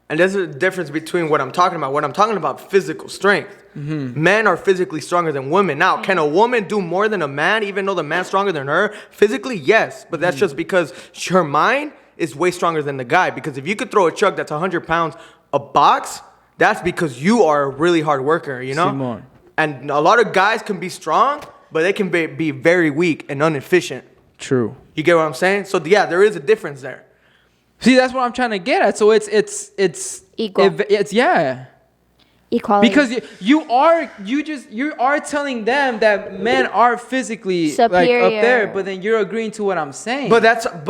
and there's a difference between what I'm talking about. What I'm talking about, physical strength. Men are physically stronger than women. Now, can a woman do more than a man, even though the man's stronger than her? Physically, yes. But that's just because her mind is way stronger than the guy. Because if you could throw a chuck that's 100 pounds a box, that's because you are a really hard worker, you know? Simon. And a lot of guys can be strong, but they can be very weak and inefficient. True. You get what I'm saying? So yeah, there is a difference there. See, that's what I'm trying to get at. So it's Equal. It's yeah. Equality. Because you are telling them that men are physically like Superior. up there, but then you're agreeing to what I'm saying. But that's different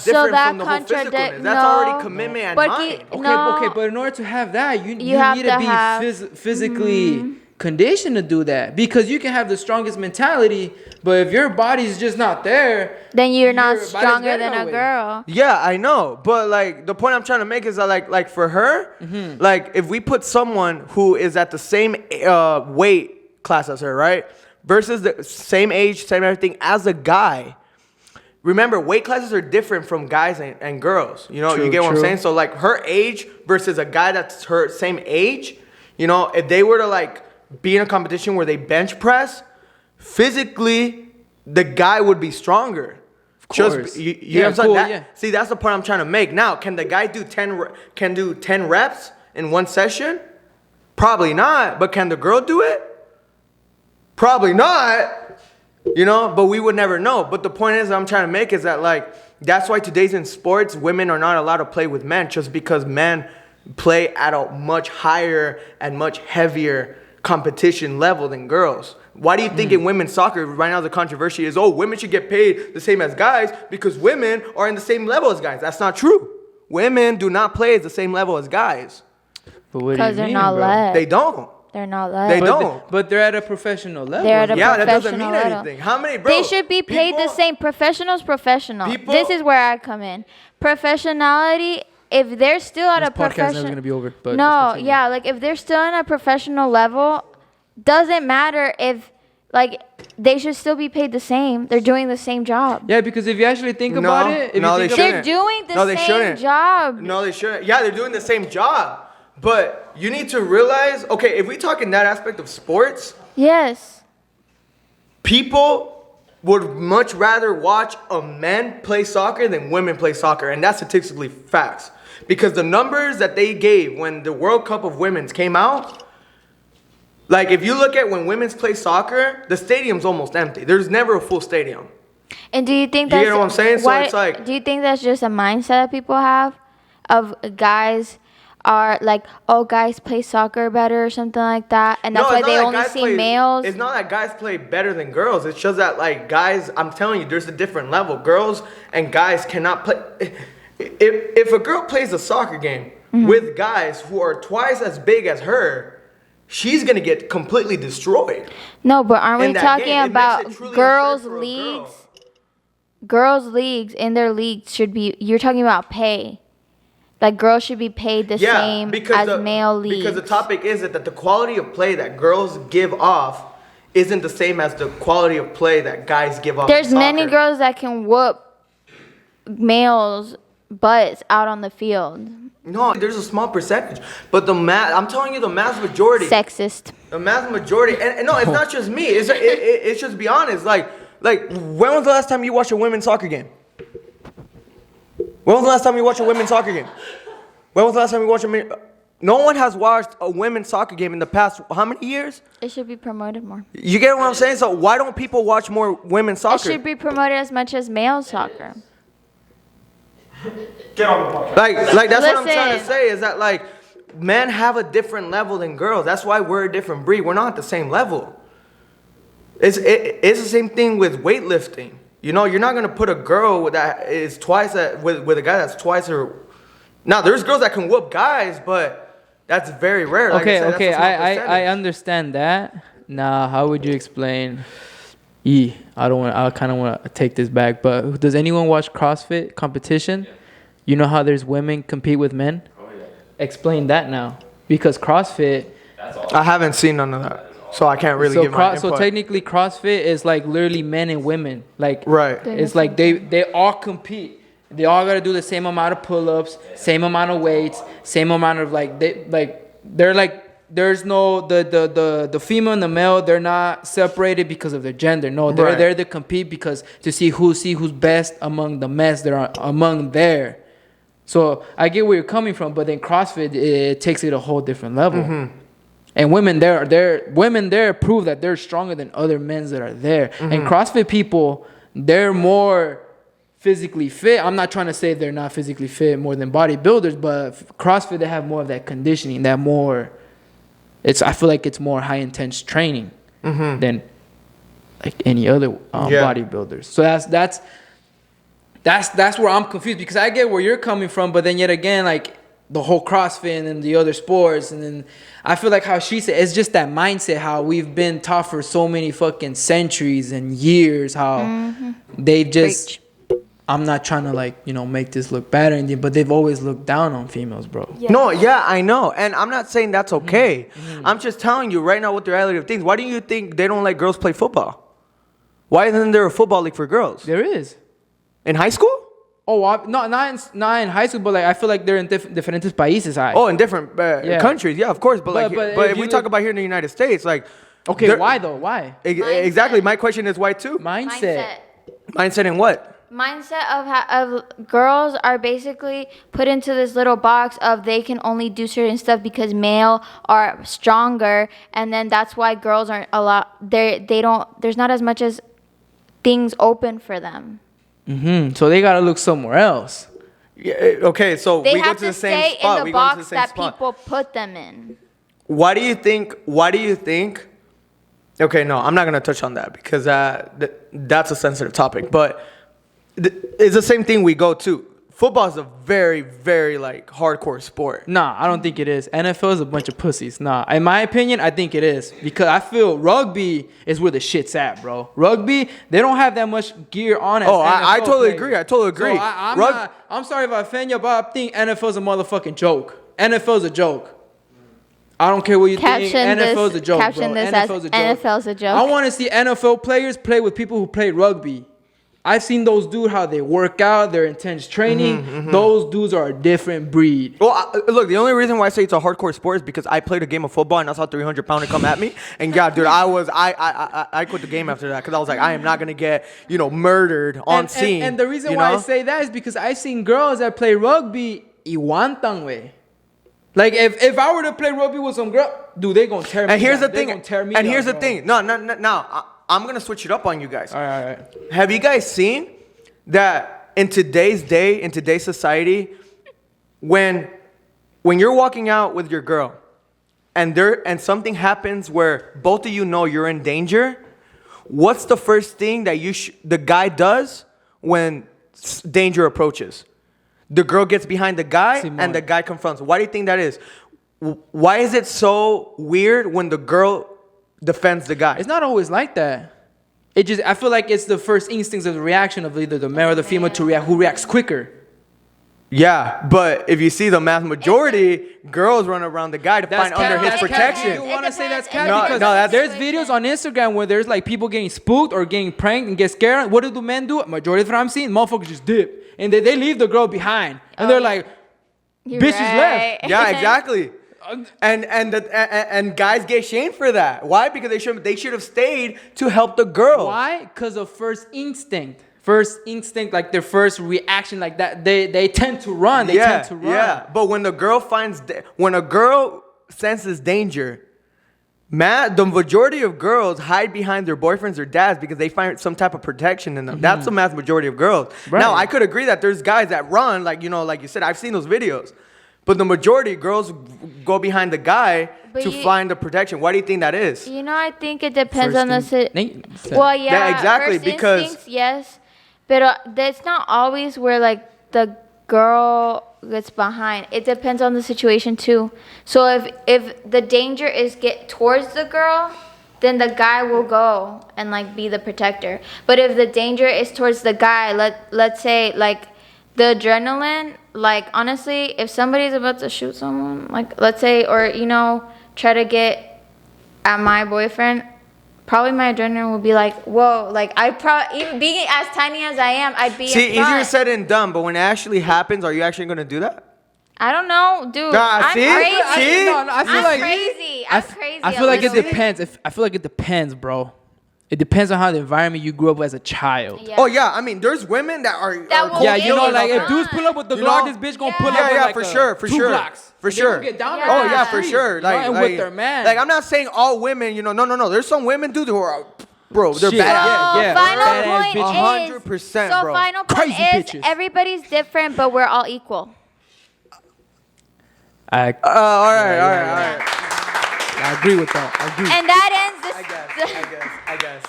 So that from the whole contradict- physicalness. That's no. already commitment and But mind. No. But in order to have that, you have need to to be have- physically conditioned to do that. Because you can have the strongest mentality, but if your body's just not there, then you're not your body's stronger better than that a way. girl. Yeah, I know, but like the point I'm trying to make is that like for her, like if we put someone who is at the same weight class as her, right, versus the same age, same everything as a guy. Remember, weight classes are different from guys and girls. You know, True, you get what I'm true. saying? So like her age versus a guy that's her same age, you know, if they were to like be in a competition where they bench press, physically the guy would be stronger. Of course. You know what I'm saying? cool, That- yeah. See, that's the point I'm trying to make. Now, can the guy do 10 reps in one session? Probably not. But can the girl do it? Probably not. You know, but we would never know. But the point is I'm trying to make is that like that's why today's in sports, women are not allowed to play with men just because men play at a much higher and much heavier competition level than girls. Why do you think in women's soccer right now the controversy is, oh, women should get paid the same as guys because women are in the same level as guys? That's not true. Women do not play at the same level as guys. But what do you Because they're mean, not bro? led. They don't. They're not led. They But don't. but they're at a professional level. They're at a Yeah, that doesn't mean professional level. anything. How many, bro? They should be paid the people- same. Professional. People- This is where I come in. Professionality. If they're still at This a podcast is never professional, gonna be over. But no, just continue. yeah, like if they're still in a professional level, doesn't matter if like they should still be paid the same. They're doing the same job. Yeah, because if you actually think about it, if no, you they think shouldn't. They're doing the No, they same shouldn't. job. No, they shouldn't. Yeah, they're doing the same job. But you need to realize, okay, if we talk in that aspect of sports, Yes. people would much rather watch a man play soccer than women play soccer. And that's statistically facts. Because the numbers that they gave when the World Cup of Women's came out, like if you look at when women's play soccer, the stadium's almost empty. There's never a full stadium. And do you think You that's get what I'm saying? So why- it's like- do you think that's just a mindset that people have of guys are like, oh, guys play soccer better or something like that, and that's No, why it's not they that only guys see play- males? It's not that guys play better than girls. It's just that like guys, I'm telling you, there's a different level. Girls and guys cannot play. If a girl plays a soccer game Mm-hmm. with guys who are twice as big as her, she's gonna get completely destroyed. No, but aren't in we that talking game. It makes about it truly girls' unfair for a leagues? girl. Girls' leagues in their leagues should be. You're talking about pay. Like girls should be paid the same as male leagues. Because the topic is that the quality of play that girls give off isn't the same as the quality of play that guys give off. There's in many soccer. girls that can whoop males' butts out on the field. No, there's a small percentage, but I'm telling you, the mass majority. Sexist. The mass majority, and no, it's not just me. It's just be honest. Like, when was the last time you watched a women's soccer game? When was the last time you watched a women's soccer game? When was the last time you watched a no one has watched a women's soccer game in the past how many years? It should be promoted more. You get what I'm saying? So why don't people watch more women's soccer? It should be promoted as much as male soccer. Get on the podcast. Like that's what I'm trying to Listen. say is that like men have a different level than girls. That's why we're a different breed. We're not at the same level. It's the same thing with weightlifting. You know, you're not gonna put a girl that is twice with a guy that's twice her. Now there's girls that can whoop guys, but that's very rare. Like Okay, I said, okay, that's a small I percentage. understand that. Now, how would you explain? I kind of want to take this back, but does anyone watch CrossFit competition? You know how there's women compete with men? Oh, yeah. Explain that now, because CrossFit. That's all. I haven't seen none of that, so I can't really give my input. So technically, CrossFit is like literally men and women. Like Right. it's like they all compete. They all gotta do the same amount of pull-ups, same amount of weights, same amount of they're like there's no the female and the male, they're not separated because of their gender. No, they're Right. there to compete because to see who's best among the mess that are among there. So I get where you're coming from, but then CrossFit it takes it a whole different level. Mm-hmm. And women there prove that they're stronger than other men that are there. Mm-hmm. And CrossFit people, they're more physically fit. I'm not trying to say they're not physically fit more than bodybuilders, but CrossFit they have more of that conditioning, that more. I feel like it's more high intense training than like any other bodybuilders. So that's where I'm confused, because I get where you're coming from, but then yet again, like the whole CrossFit and then the other sports, and then I feel like how she said it's just that mindset, how we've been taught for so many fucking centuries and years, how they've just. I'm not trying to make this look bad or anything, but they've always looked down on females, bro. Yeah. No, yeah, I know. And I'm not saying that's okay. I'm just telling you right now what the reality of things. Why do you think they don't let girls play football? Why isn't there a football league for girls? There is. In high school? Oh, not in high school, but I feel like they're in different países. Oh, in different countries, yeah, of course. But if we talk about here in the United States, okay, why though? Why? Exactly. My question is why too? Mindset. Mindset in what? Mindset of girls are basically put into this little box of they can only do certain stuff because male are stronger, and then that's why girls aren't there's not as much as things open for them. So they gotta look somewhere else. Yeah, okay, so They we go have to the to same stay spot. in We the go to the box same that spot. people put them in. Why do you think? Okay, no, I'm not gonna touch on that because that's a sensitive topic. But it's the same thing we go to. Football is a very, very hardcore sport. Nah, I don't think it is. NFL is a bunch of pussies. Nah, in my opinion, I think it is, because I feel rugby is where the shit's at, bro. Rugby, they don't have that much gear on. Oh, I totally agree. I totally agree. So I'm sorry if I offend you, but I think NFL's a motherfucking joke. NFL's a joke. I don't care what you think. NFL's a joke, bro. NFL's a joke. I want to see NFL players play with people who play rugby. I've seen those dudes, how they work out, their intense training. Those dudes are a different breed. Well, look, the only reason why I say it's a hardcore sport is because I played a game of football and I saw a 300-pounder come at me. And yeah, dude, I quit the game after that because I was like, I am not going to get, murdered on scene. And the reason why I say that is because I've seen girls that play rugby, iwantan, way. Like, if I were to play rugby with some girl, dude, they going to tear me And here's down. the thing. And here's the thing. No. I'm going to switch it up on you guys. All right. Have you guys seen that in today's day, in today's society, when you're walking out with your girl and something happens where both of you know you're in danger, what's the first thing that the guy does when danger approaches? The girl gets behind the guy and the guy confronts. Why do you think that is? Why is it so weird when the girl defends the guy? It's not always like that. I feel like it's the first instincts of the reaction of either the male or the female to react, who reacts quicker. Yeah, but if you see the mass majority, girls run around the guy to find under his protection. You want to say that's cat? No, Because there's videos on Instagram where there's people getting spooked or getting pranked and get scared. What do the men do? Majority of the time I'm seeing, motherfuckers just dip. And they leave the girl behind. And they're like, bitch is left. Yeah, exactly. And guys get shamed for that. Why? Because they should have stayed to help the girl. Why? Because of first instinct. first instinct, like their first reaction, like that, they tend to run. They tend to run. Yeah, but when a girl senses danger, the majority of girls hide behind their boyfriends or dads because they find some type of protection in them. That's the mass majority of girls. Right. Now, I could agree that there's guys that run, like you said, I've seen those videos. But the majority of girls go behind the guy find the protection. Why do you think that is? I think it depends on the Well, yeah, exactly, first because instincts, yes, but that's not always where like the girl gets behind. It depends on the situation too. So if the danger is get towards the girl, then the guy will go and like be the protector. But if the danger is towards the guy, let's say like the adrenaline, like honestly, if somebody's about to shoot someone, like let's say, or try to get at my boyfriend, probably my adrenaline will be like, whoa, like I probably, even being as tiny as I am, I'd be See, in front. easier said than done, but when it actually happens, are you actually going to do that? I don't know, dude. Nah, see? I'm crazy. See? No, I feel I'm like crazy. I I'm crazy. I feel like it little. depends. I feel like it depends, bro. It depends on how the environment you grew up with as a child. Yeah. Oh yeah, I mean, there's women that are That will Yeah, get you know, it like if done. dudes pull up with the You Glock, know? this bitch gonna Yeah. pull up Yeah, with yeah, like for sure, for two sure. Glocks. For They sure. gonna get down Yeah. there Oh on yeah, the for street, sure. you know, and with their man. Like I'm not saying all women, no. There's some women, dude, who are, bro, they're Shit. bad. So Yeah. final Badass point bitches. is 100%, so bro. final point Crazy is bitches. everybody's different, but we're all equal. I All right. agree with that. I agree. And that ends this. I guess.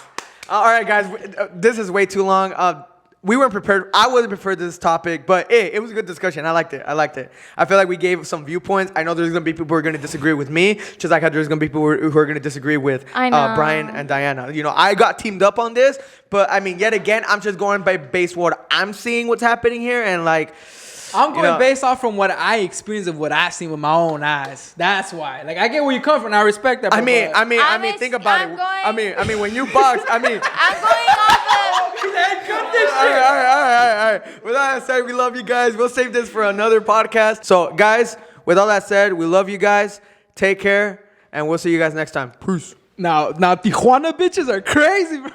All right, guys, this is way too long. We weren't prepared. I wasn't prepared to this topic, but it was a good discussion. I liked it. I feel like we gave some viewpoints. I know there's going to be people who are going to disagree with me, just like how there's going to be people who are going to disagree with I know. Brian and Dayana. I got teamed up on this, but I mean, yet again, I'm just going by base what I'm seeing what's happening here, and like, I'm going based off from what I experienced and what I've seen with my own eyes. That's why. Like I get where you come from. And I respect that. I mean, think about it. I mean, when you box, I'm going off All right. With all that said, we love you guys. We'll save this for another podcast. So, guys, with all that said, we love you guys. Take care, and we'll see you guys next time. Peace. Now Tijuana bitches are crazy, bro.